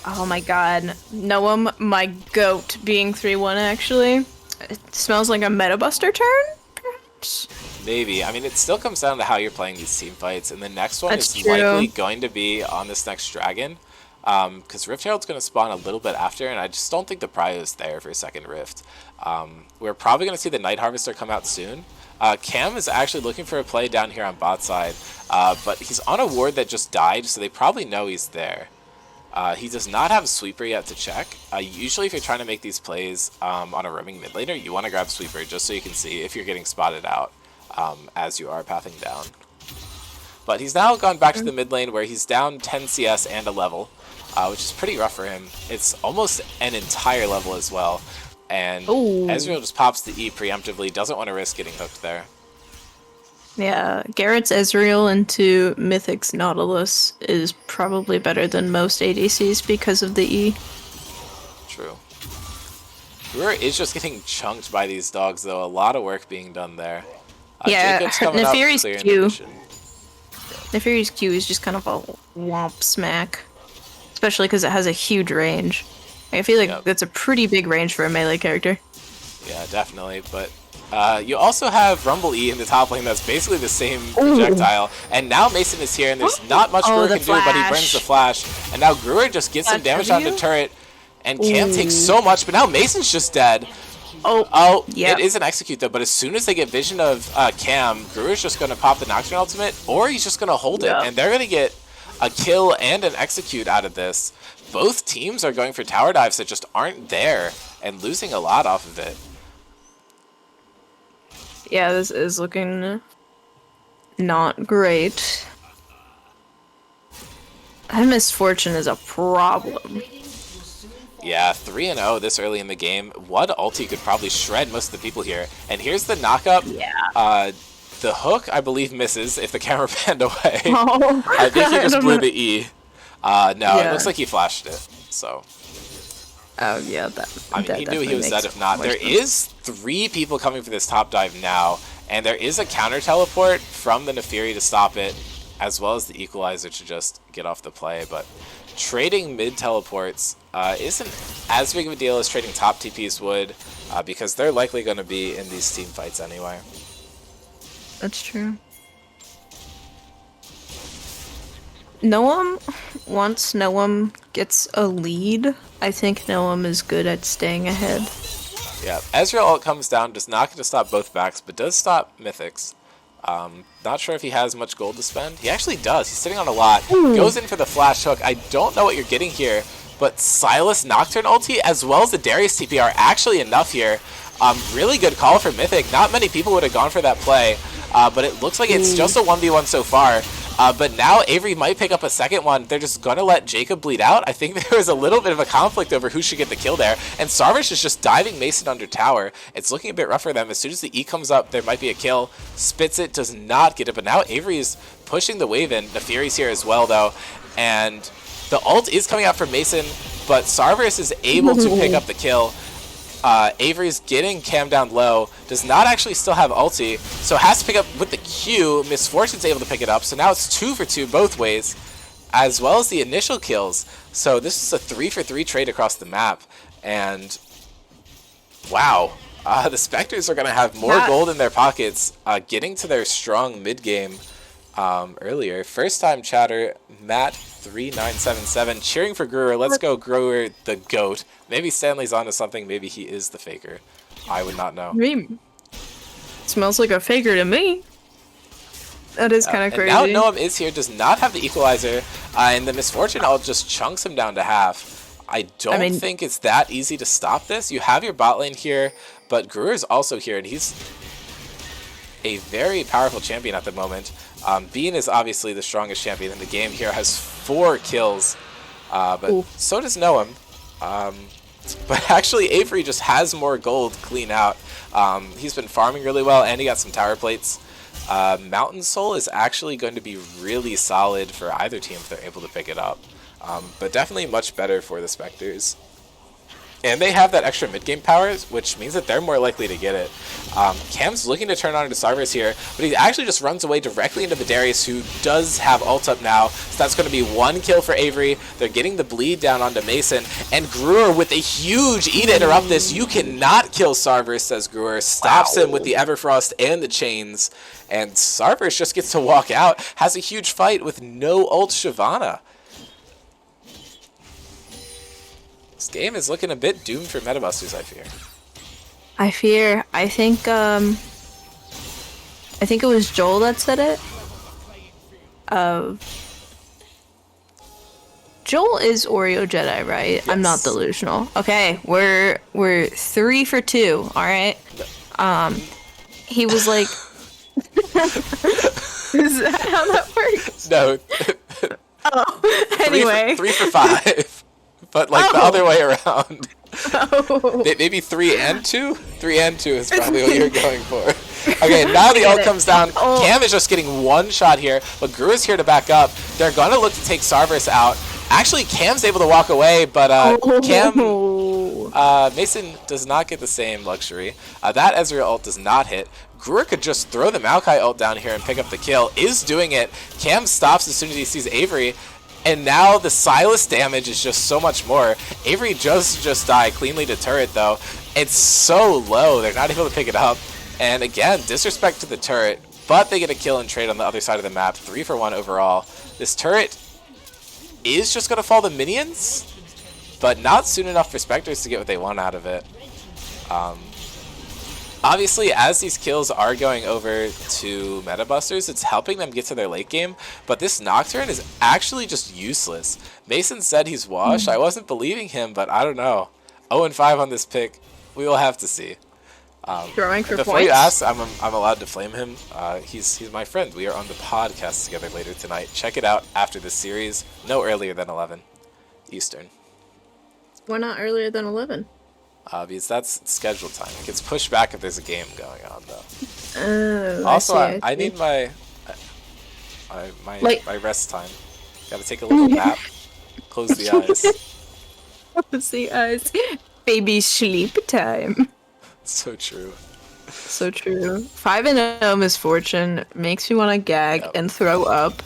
Oh my god. Noam, my goat, being 3-1 actually. It smells like a Meta Buster turn, perhaps? Maybe. I mean, it still comes down to how you're playing these team fights, and the next one That's is true. likely going to be on this next dragon. Because Rift Herald's going to spawn a little bit after, and I just don't think the prio is there for a second Rift. We're probably going to see the Night Harvester come out soon. Cam is actually looking for a play down here on bot side, but he's on a ward that just died, so they probably know he's there. He does not have a sweeper yet to check. Usually if you're trying to make these plays on a roaming mid laner, you want to grab sweeper just so you can see if you're getting spotted out as you are pathing down. But he's now gone back to the mid lane where he's down 10 CS and a level. Which is pretty rough for him. It's almost an entire level as well. And Ezreal just pops the E preemptively, doesn't want to risk getting hooked there. Yeah, Garrett's Ezreal into Mythic's Nautilus is probably better than most ADCs because of the E. True. Brewer is just getting chunked by these dogs, though. A lot of work being done there. Yeah, Neferi's Q. Neferi's Q is just kind of a womp smack. Especially because it has a huge range. I feel like that's a pretty big range for a melee character. Yeah, definitely. But you also have Rumble E in the top lane that's basically the same projectile. And now Mason is here, and there's not much Brewer can do, but he burns the flash. And now Brewer just gets some damage on the turret. And Cam takes so much, but now Mason's just dead. It is an execute, though. But as soon as they get vision of Cam, Brewer's just going to pop the Nocturne ultimate, or he's just going to hold it. And they're going to get a kill and an execute out of this. Both teams are going for tower dives that just aren't there and losing a lot off of it. Yeah, this is looking not great. That misfortune is a problem. Yeah, 3-0 this early in the game. One ulti could probably shred most of the people here. And here's the knockup. Yeah. The hook, I believe, misses if the camera panned away. I think he just blew the E. It looks like he flashed it. So. Oh, yeah. I mean, he knew he was dead if not. There is 3 people coming for this top dive now, and there is a counter teleport from the Neferi to stop it, as well as the equalizer to just get off the play. But trading mid teleports isn't as big of a deal as trading top TPs would, because they're likely going to be in these team fights anyway. That's true. Noam, once Noam gets a lead, I think Noam is good at staying ahead. Yeah, Ezreal ult comes down, does not get to stop both backs, but does stop Mythics. Not sure if he has much gold to spend. He actually does. He's sitting on a lot. Goes in for the flash hook. I don't know what you're getting here, but Silas Nocturne ulti as well as the Darius TP are actually enough here. Really good call for Mythic. Not many people would have gone for that play, but it looks like it's just a 1v1 so far. But now Avery might pick up a second one. They're just going to let Jacob bleed out. I think there was a little bit of a conflict over who should get the kill there. And Sarvish is just diving Mason under tower. It's looking a bit rough for them. As soon as the E comes up, there might be a kill. Spits it, does not get it. But now Avery is pushing the wave in. The Fury's here as well, though. And the ult is coming out from Mason, but Sarvish is able to pick up the kill. Avery's getting Cam down low, does not actually still have ulti, so has to pick up with the Q. Misfortune's able to pick it up, so now it's 2 for 2 both ways, as well as the initial kills. So this is a 3 for 3 trade across the map, and wow, the Spectres are going to have more gold in their pockets, getting to their strong mid game earlier. First time chatter, Matt3977 cheering for Brewer. Let's go, Brewer, the GOAT. Maybe Stanley's onto something. Maybe he is the faker. I would not know. Smells like a faker to me. That is kind of crazy. And now Noam is here, does not have the equalizer, and the Misfortune ult just chunks him down to half. I don't think it's that easy to stop this. You have your bot lane here, but Brewer's also here, and he's a very powerful champion at the moment. Bean is obviously the strongest champion in the game here, has 4 kills, but so does Noam. But actually, Avery just has more gold clean out. He's been farming really well, and he got some tower plates. Mountain Soul is actually going to be really solid for either team if they're able to pick it up. But definitely much better for the Spectres. And they have that extra mid-game power, which means that they're more likely to get it. Cam's looking to turn on into Sarvis here, but he actually just runs away directly into the Darius, who does have ult up now. So that's going to be 1 kill for Avery. They're getting the bleed down onto Mason. And Brewer with a huge E to interrupt this. You cannot kill Sarvis, says Brewer. Stops him with the Everfrost and the chains. And Sarvis just gets to walk out. Has a huge fight with no ult Shyvana. This game is looking a bit doomed for Metabusters, I fear. I think it was Joel that said it. Joel is Oreo Jedi, right? Yes. I'm not delusional. Okay, we're 3 for 2. All right. He was like, is that how that works? No. Oh, anyway. 3 for 5. But like the other way around. Maybe 3 and 2? 3 and 2 is probably what you're going for. Okay, now the ult comes down. Cam is just getting 1 shot here, but Gru is here to back up. They're going to look to take Sarvis out. Actually, Cam's able to walk away, but Mason does not get the same luxury. That Ezreal ult does not hit. Brewer could just throw the Maokai ult down here and pick up the kill. Is doing it. Cam stops as soon as he sees Avery. And now the Silas damage is just so much more. Avery just died cleanly to turret, though. It's so low, they're not able to pick it up. And again, disrespect to the turret, but they get a kill and trade on the other side of the map. 3 for 1 overall. This turret is just going to fall to minions, but not soon enough for Spectres to get what they want out of it. Obviously, as these kills are going over to Metabusters, it's helping them get to their late game, but this Nocturne is actually just useless. Mason said he's washed. I wasn't believing him, but I don't know. 0-5 on this pick. We will have to see. Throwing for before points? You ask, I'm allowed to flame him. He's my friend. We are on the podcast together later tonight. Check it out after this series. No earlier than 11 Eastern. Why not earlier than 11? Because that's scheduled time. It gets pushed back if there's a game going on, though. Also, I need my rest time. Gotta take a little nap. Close the eyes. Close the eyes. Baby sleep time. So true. So true. 5-0 Misfortune makes me want to gag and throw up.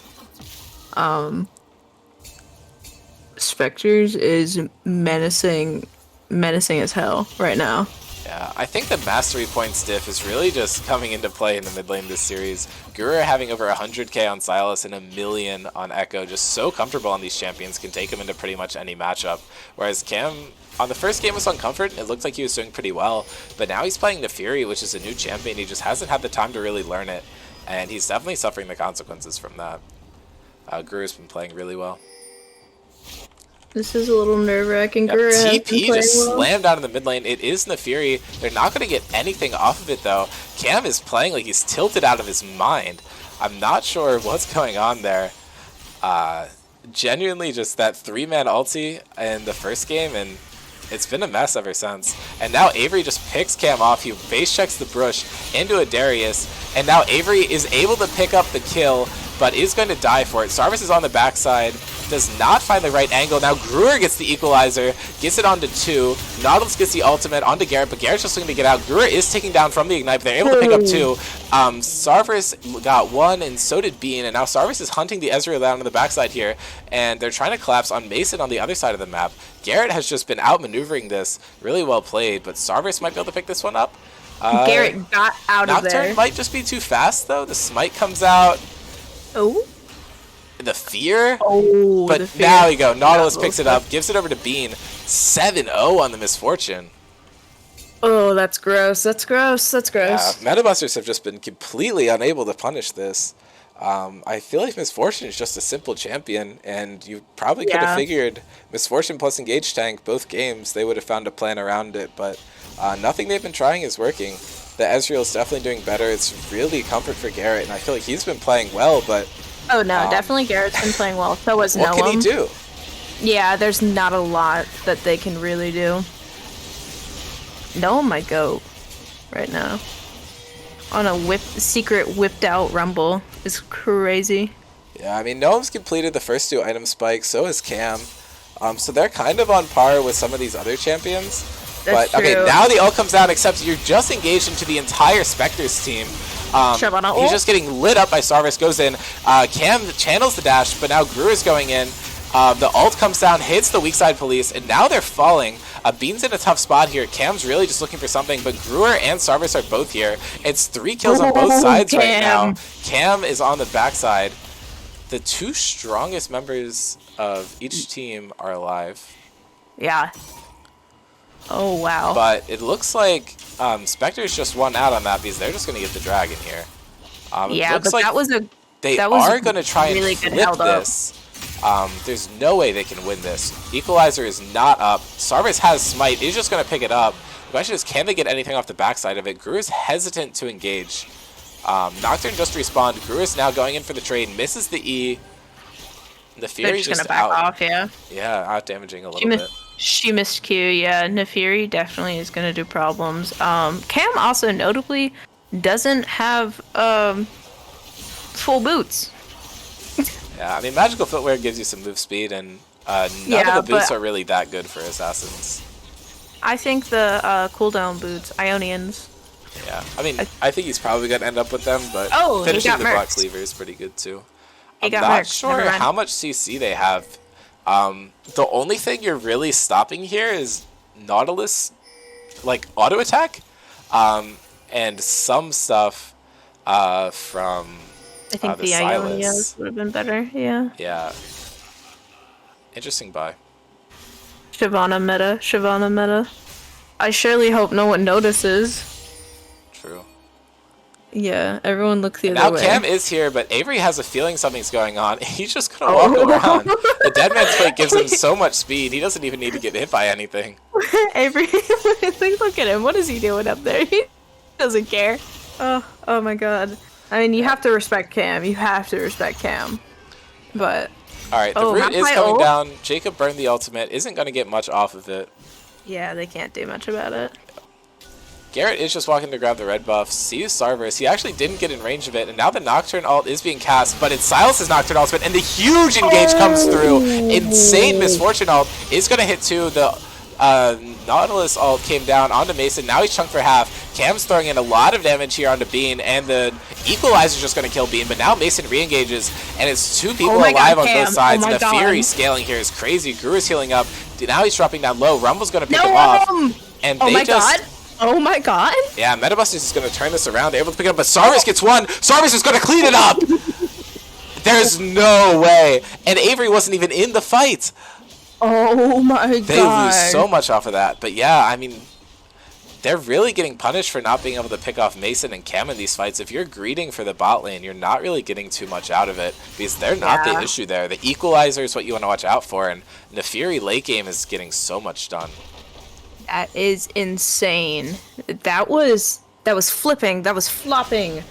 Spectres is menacing as hell right now. Yeah, I think the mastery points diff is really just coming into play in the mid lane this series. Guru having over 100k on Sylas and 1,000,000 on Echo, just so comfortable on these champions, can take him into pretty much any matchup. Whereas Cam, on the first game was on Comfort, it looked like he was doing pretty well, but now he's playing Nefiri, which is a new champion. He just hasn't had the time to really learn it, and he's definitely suffering the consequences from that. Guru's been playing really well. This is a little nerve-wracking. Yep, TP just slammed out in the mid lane. It is Nefiri. They're not going to get anything off of it, though. Cam is playing like he's tilted out of his mind. I'm not sure what's going on there. Genuinely just that 3-man ulti in the first game, and it's been a mess ever since. And now Avery just picks Cam off. He base checks the Brush into a Darius, and now Avery is able to pick up the kill, but is going to die for it. Sarvis is on the backside, does not find the right angle. Now Gruer gets the equalizer, gets it onto 2. Nautilus gets the ultimate onto Garrett, but Garrett's just looking to get out. Gruer is taken down from the Ignite, but they're able to pick up 2. Sarvis got 1, and so did Bean, and now Sarvis is hunting the Ezreal down on the backside here, and they're trying to collapse on Mason on the other side of the map. Garrett has just been outmaneuvering this. Really well played, but Sarvis might be able to pick this one up. Garrett got out of there. Nocturne might just be too fast, though. The smite comes out. Oh. The fear? Oh, but the fear. now you go. Nautilus picks it up, gives it over to Bean. 7-0 on the Misfortune. Oh, that's gross. That's gross. That's gross. Yeah, Metabusters have just been completely unable to punish this. I feel like Misfortune is just a simple champion, and you probably could have figured Misfortune plus Engage Tank both games, they would have found a plan around it, but nothing they've been trying is working. The Ezreal is definitely doing better. It's really comfort for Garrett, and I feel like he's been playing well, but... Oh, no, definitely Garrett's been playing well. So was Noam. What can he do? Yeah, there's not a lot that they can really do. Noam might go right now. On a secret whipped out rumble. It's crazy. Yeah, I mean, Noam's completed the first 2 item spikes, so has Cam. So they're kind of on par with some of these other champions. That's but, okay, true. now the ult comes down, except you're just engaged into the entire Spectres team. He's just getting lit up by Sarvis, goes in. Cam channels the dash, but now Gru is going in. The ult comes down, hits the weak side police, and now they're falling. Bean's in a tough spot here. Cam's really just looking for something, but Gruer and Sarvis are both here. It's 3 kills on both sides right now. Cam is on the backside. The 2 strongest members of each team are alive. Yeah. Oh, wow. But it looks like Spectres just won out on that because they're just going to get the dragon here. Yeah, but like they are going to try and flip this. There's no way they can win this. Equalizer is not up. Sarvis has smite. He's just going to pick it up. The question is, can they get anything off the backside of it? Gru is hesitant to engage. Nocturne just respawned. Gru is now going in for the trade. Misses the E. The Fury just gonna back off, yeah. Yeah, out damaging a little bit. She missed Q, yeah. Nefiri definitely is gonna do problems. Cam also notably doesn't have full boots. Yeah, I mean, magical footwear gives you some move speed, and none of the boots are really that good for assassins. I think the cooldown boots, Ionians. Yeah, I mean, I think he's probably gonna end up with them, but finishing the block cleaver is pretty good too. I'm not sure how much CC they have. The only thing you're really stopping here is Nautilus, like auto attack, and some stuff from. I think the Ionias would have been better. Yeah. Yeah. Interesting buy. Shyvana meta. Shyvana meta. I surely hope no one notices. True. Yeah, everyone looks the other way. Now Cam is here, but Avery has a feeling something's going on. He's just gonna walk around. The Dead Man's Plate gives him so much speed, he doesn't even need to get hit by anything. Avery, look at him. What is he doing up there? He doesn't care. Oh my god. I mean, you have to respect Cam. You have to respect Cam. But... Alright, the root is coming down. Jacob burned the ultimate. Isn't gonna get much off of it. Yeah, they can't do much about it. Garrett is just walking to grab the red buff, sees Sarvis. He actually didn't get in range of it, and now the Nocturne ult is being cast, but it's Silas's Nocturne ultimate, and the huge engage comes through. Insane Misfortune ult is going to hit too. The Nautilus ult came down onto Mason. Now he's chunked for half. Cam's throwing in a lot of damage here onto Bean, and the Equalizer's just going to kill Bean, but now Mason re-engages, and it's two people alive on both sides, and the Fury scaling here is crazy. Gruer's healing up. Now he's dropping down low. Rumble's going to pick him off, and they just... Oh my god! Yeah, Metabusters is going to turn this around. They're able to pick it up, but Sarvis gets one. Sarvis is going to clean it up! There's no way. And Avery wasn't even in the fight. Oh my god. They lose so much off of that. But yeah, I mean, they're really getting punished for not being able to pick off Mason and Cam in these fights. If you're greeting for the bot lane, you're not really getting too much out of it because they're not the issue there. The Equalizer is what you want to watch out for, and Nefiri late game is getting so much done. That is insane. That was flipping. That was flopping.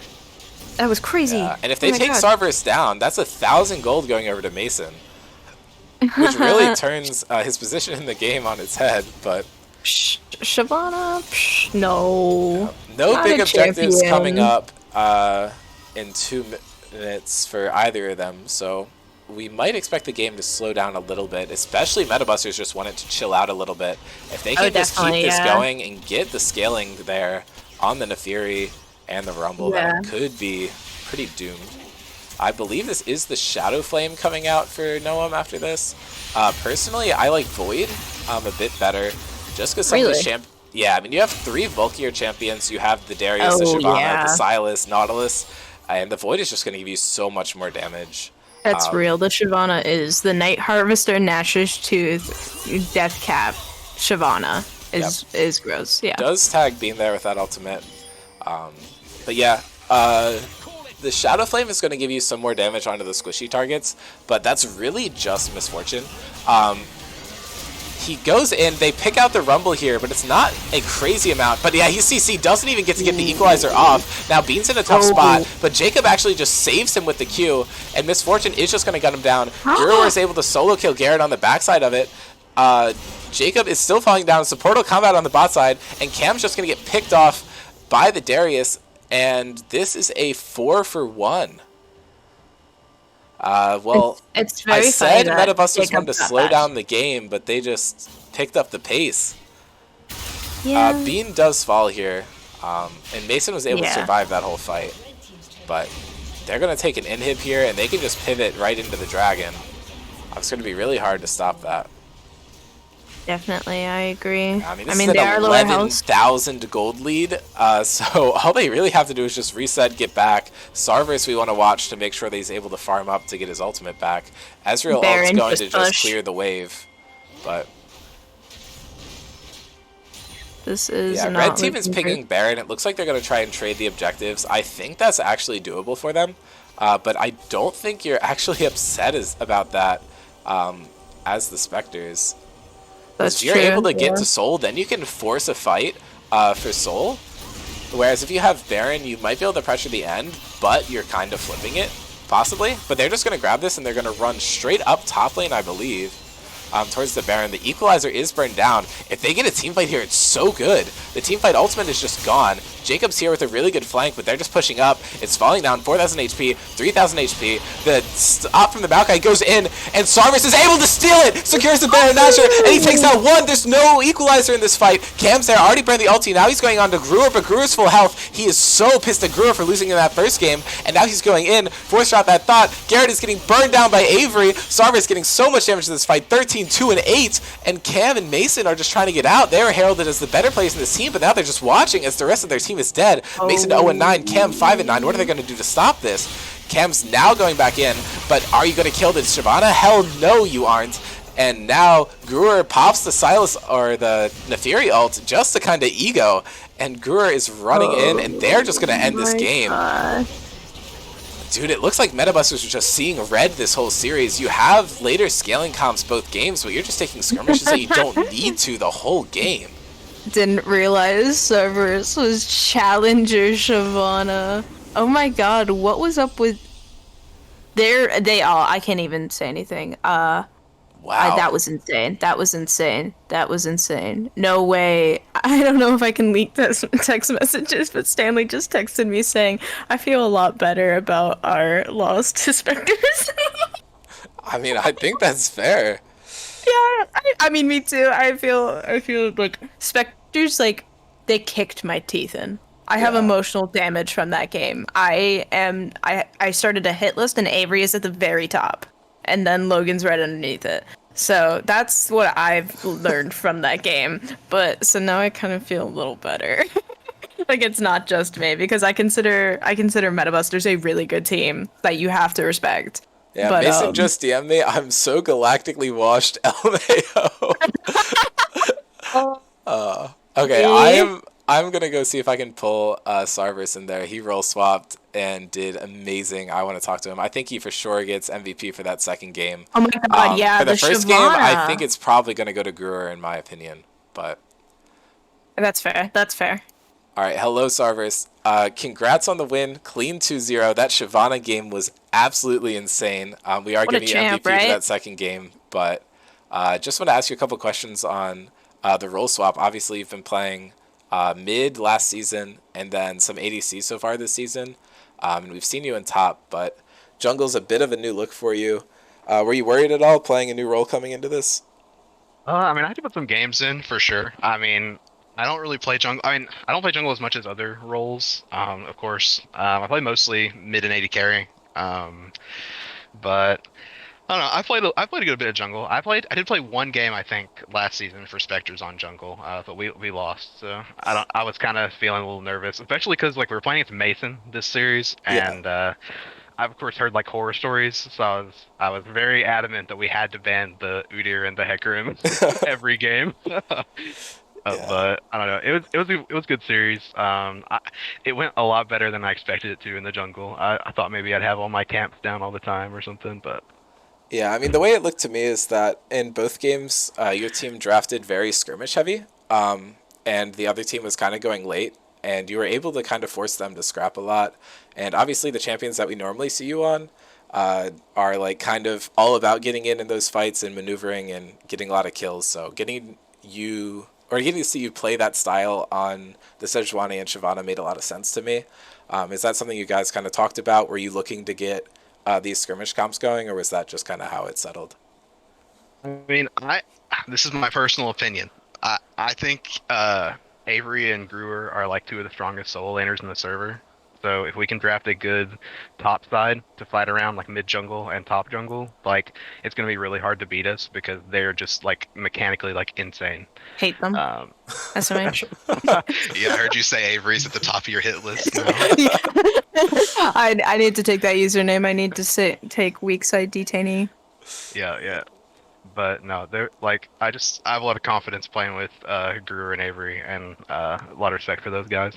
That was crazy. Yeah. And if they take Sarvis down, that's 1,000 gold going over to Mason, which really turns his position in the game on its head. But Shyvana, no. No big objectives coming up in 2 minutes for either of them, so we might expect the game to slow down a little bit, especially Metabusters just want it to chill out a little bit. If they can just keep this going and get the scaling there on the Nefiri and the Rumble, that could be pretty doomed. I believe this is the Shadow Flame coming out for Noam after this. Personally, I like Void a bit better, just because some of the I mean, you have 3 bulkier champions. You have the Darius, the Shyvana, the Sylas, Nautilus, and the Void is just going to give you so much more damage. That's real. The Shyvana is the Night Harvester, Nash's Tooth, Death Cap. Shyvana is gross. Yeah, does tag being there with that ultimate. But yeah, the Shadow Flame is going to give you some more damage onto the squishy targets, but that's really just Misfortune. He goes in, they pick out the Rumble here, but it's not a crazy amount. But yeah, he CC doesn't even get to get the Equalizer off. Now Bean's in a tough spot, but Jacob actually just saves him with the Q, and Misfortune is just going to gun him down. Brewer is able to solo kill Garrett on the backside of it. Jacob is still falling down, Supportal combat on the bot side, and Cam's just going to get picked off by the Darius, and this is a 4-for-1. Well, it's very I said Metabusters wanted to slow down the game, but they just picked up the pace. Yeah. Bean does fall here, and Mason was able to survive that whole fight. But they're going to take an inhib here, and they can just pivot right into the dragon. It's going to be really hard to stop that. Definitely, I agree. I mean, this is an 11,000 gold lead, so all they really have to do is just reset, get back. Sarvis we want to watch to make sure that he's able to farm up to get his ultimate back. Ezreal ult's going to just clear the wave, but... This is Red team is picking Baron. It looks like they're going to try and trade the objectives. I think that's actually doable for them, but I don't think you're actually upset about that as the Spectres. If you're able to get to Soul, then you can force a fight for Soul. Whereas if you have Baron, you might be able to pressure the end, but you're kind of flipping it, possibly. But they're just going to grab this, and they're going to run straight up top lane, I believe, towards the Baron. The Equalizer is burned down. If they get a teamfight here, it's so good. The teamfight ultimate is just gone. Jacob's here with a really good flank, but they're just pushing up. It's falling down, 4,000 HP, 3,000 HP. The stop from the Maokai goes in, and Sarvis is able to steal it! Secures the Baron Nashor, and he takes out one! There's no Equalizer in this fight. Cam's there, already burned the ulti. Now he's going on to Gruer, but Gruer's full health. He is so pissed at Gruer for losing in that first game, and now he's going in. Force shot that thought. Garrett is getting burned down by Avery. Sarvis getting so much damage in this fight, 13, 2, and 8. And Cam and Mason are just trying to get out. They were heralded as the better players in this team, but now they're just watching as the rest of their team is dead. Mason to 0-9, Cam 5-9. What are they going to do to stop this? Cam's now going back in, but are you going to kill the Shyvana? Hell no, you aren't. And now Gruer pops the Sylas or the Nefiri ult just to kind of ego, and Gruer is running in, and they're just going to end this game. Dude, it looks like Metabusters are just seeing red this whole series. You have later scaling comps both games, but you're just taking skirmishes that you don't need to the whole game. Didn't realize Cerberus was Challenger Shyvana. Oh my god, what was up with... I can't even say anything. Wow. That was insane. That was insane. That was insane. No way. I don't know if I can leak this text messages, but Stanley just texted me saying, I feel a lot better about our loss to Spectres. I mean, I think that's fair. Yeah, I mean, me too. I feel like Spectres, like, they kicked my teeth in. I have Yeah. emotional damage from that game. I started a hit list and Avery is at the very top, and then Logan's right underneath it. So that's what I've learned from that game. But so now I kind of feel a little better. Like it's not just me because I consider Metabusters a really good team that you have to respect. Yeah, But Mason just DM'd me. I'm so galactically washed, LMAO. Okay, me, I'm gonna go see if I can pull Sarvis in there. He roll swapped and did amazing. I want to talk to him. I think he for sure gets MVP for that second game. oh my God, For yeah, the the first game, I think Shyvana. it's probably gonna go to Gruer in my opinion. But That's fair. That's fair. all right, hello Sarvis. Congrats on the win. Clean 2-0. That Shyvana game was absolutely insane. We are What a giving you champ, MVP for right? that second game, but just want to ask you a couple questions on the role swap. Obviously, you've been playing mid last season and then some ADC so far this season, and we've seen you in top, but jungle's a bit of a new look for you. Were you worried at all playing a new role coming into this? I mean, I had to put some games in for sure. I mean, I don't really play jungle. I mean, I don't play jungle as much as other roles. Of course, I play mostly mid and AD carry. Um, but I don't know. I played a good bit of jungle. I did play one game I think last season for Spectres on jungle, but we lost. So I don't. I was kind of feeling a little nervous, especially because like we were playing against Mason this series, Yeah. and I've of course heard like horror stories, so I was very adamant that we had to ban the Udyr and the Hecarim every game. Yeah. But I don't know. It was a good series. It went a lot better than I expected it to in the jungle. I thought maybe I'd have all my camps down all the time or something, but Yeah, I mean, the way it looked to me is that in both games, your team drafted very skirmish heavy, and the other team was kind of going late, and you were able to kind of force them to scrap a lot. And obviously, the champions that we normally see you on are like kind of all about getting in those fights and maneuvering and getting a lot of kills. So getting you or getting to see you play that style on the Sejuani and Shyvana made a lot of sense to me. Is that something you guys kind of talked about? Were you looking to get these skirmish comps going, or was that just kind of how it settled? I mean, I this is my personal opinion. I think Avery and Gruer are like two of the strongest solo laners in the server. So if we can draft a good top side to fight around like mid jungle and top jungle, like it's gonna be really hard to beat us because they're just like mechanically like insane. Hate them. Um, SMH. yeah, I heard you say Avery's at the top of your hit list now. Yeah. I need to take that username. I need to take weak side detainee. Yeah, yeah. But no, they're like I have a lot of confidence playing with Gruer and Avery and a lot of respect for those guys.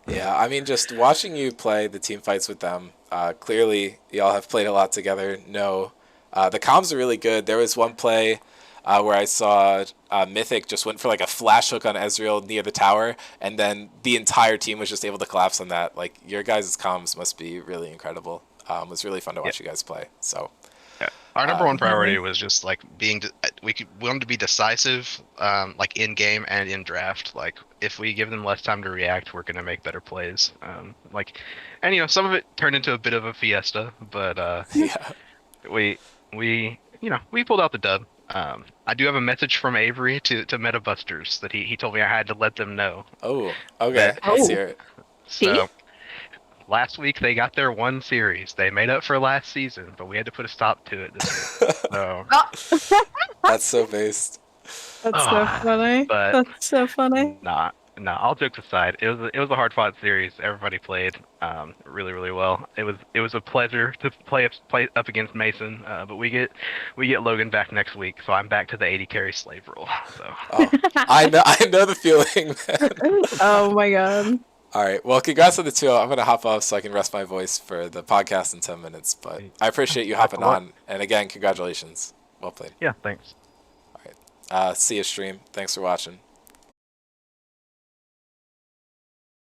Yeah, I mean, just watching you play the team fights with them, clearly y'all have played a lot together. No, the comms are really good. There was one play where I saw Mythic just went for like a flash hook on Ezreal near the tower, and then the entire team was just able to collapse on that. Like, your guys' comms must be really incredible. It was really fun to Yeah. watch you guys play. So, Yeah. Our number uh, one priority Definitely. was just like we wanted to be decisive, like in game and in draft. Like if we give them less time to react, we're gonna make better plays. And some of it turned into a bit of a fiesta, but yeah. we we pulled out the dub. I do have a message from Avery to Metabusters that he told me I had to let them know Oh, okay. that Let's Oh, hear it. see? so last week they got their one series. They made up for last season, but we had to put a stop to it this week. So, Oh, That's so based. that's so oh, funny. but That's so funny. nah. All jokes aside, it was a hard fought series. Everybody played really really well. It was a pleasure to play up against Mason. But we get Logan back next week, so I'm back to the 80 carry slave rule. So Oh, I know the feeling, man. Oh my God. All right. Well, congrats on the 2. I'm going to hop off so I can rest my voice for the podcast in 10 minutes. But I appreciate you best hopping of luck. on. And again, congratulations. Well played. Yeah, thanks. See you, stream. Thanks for watching.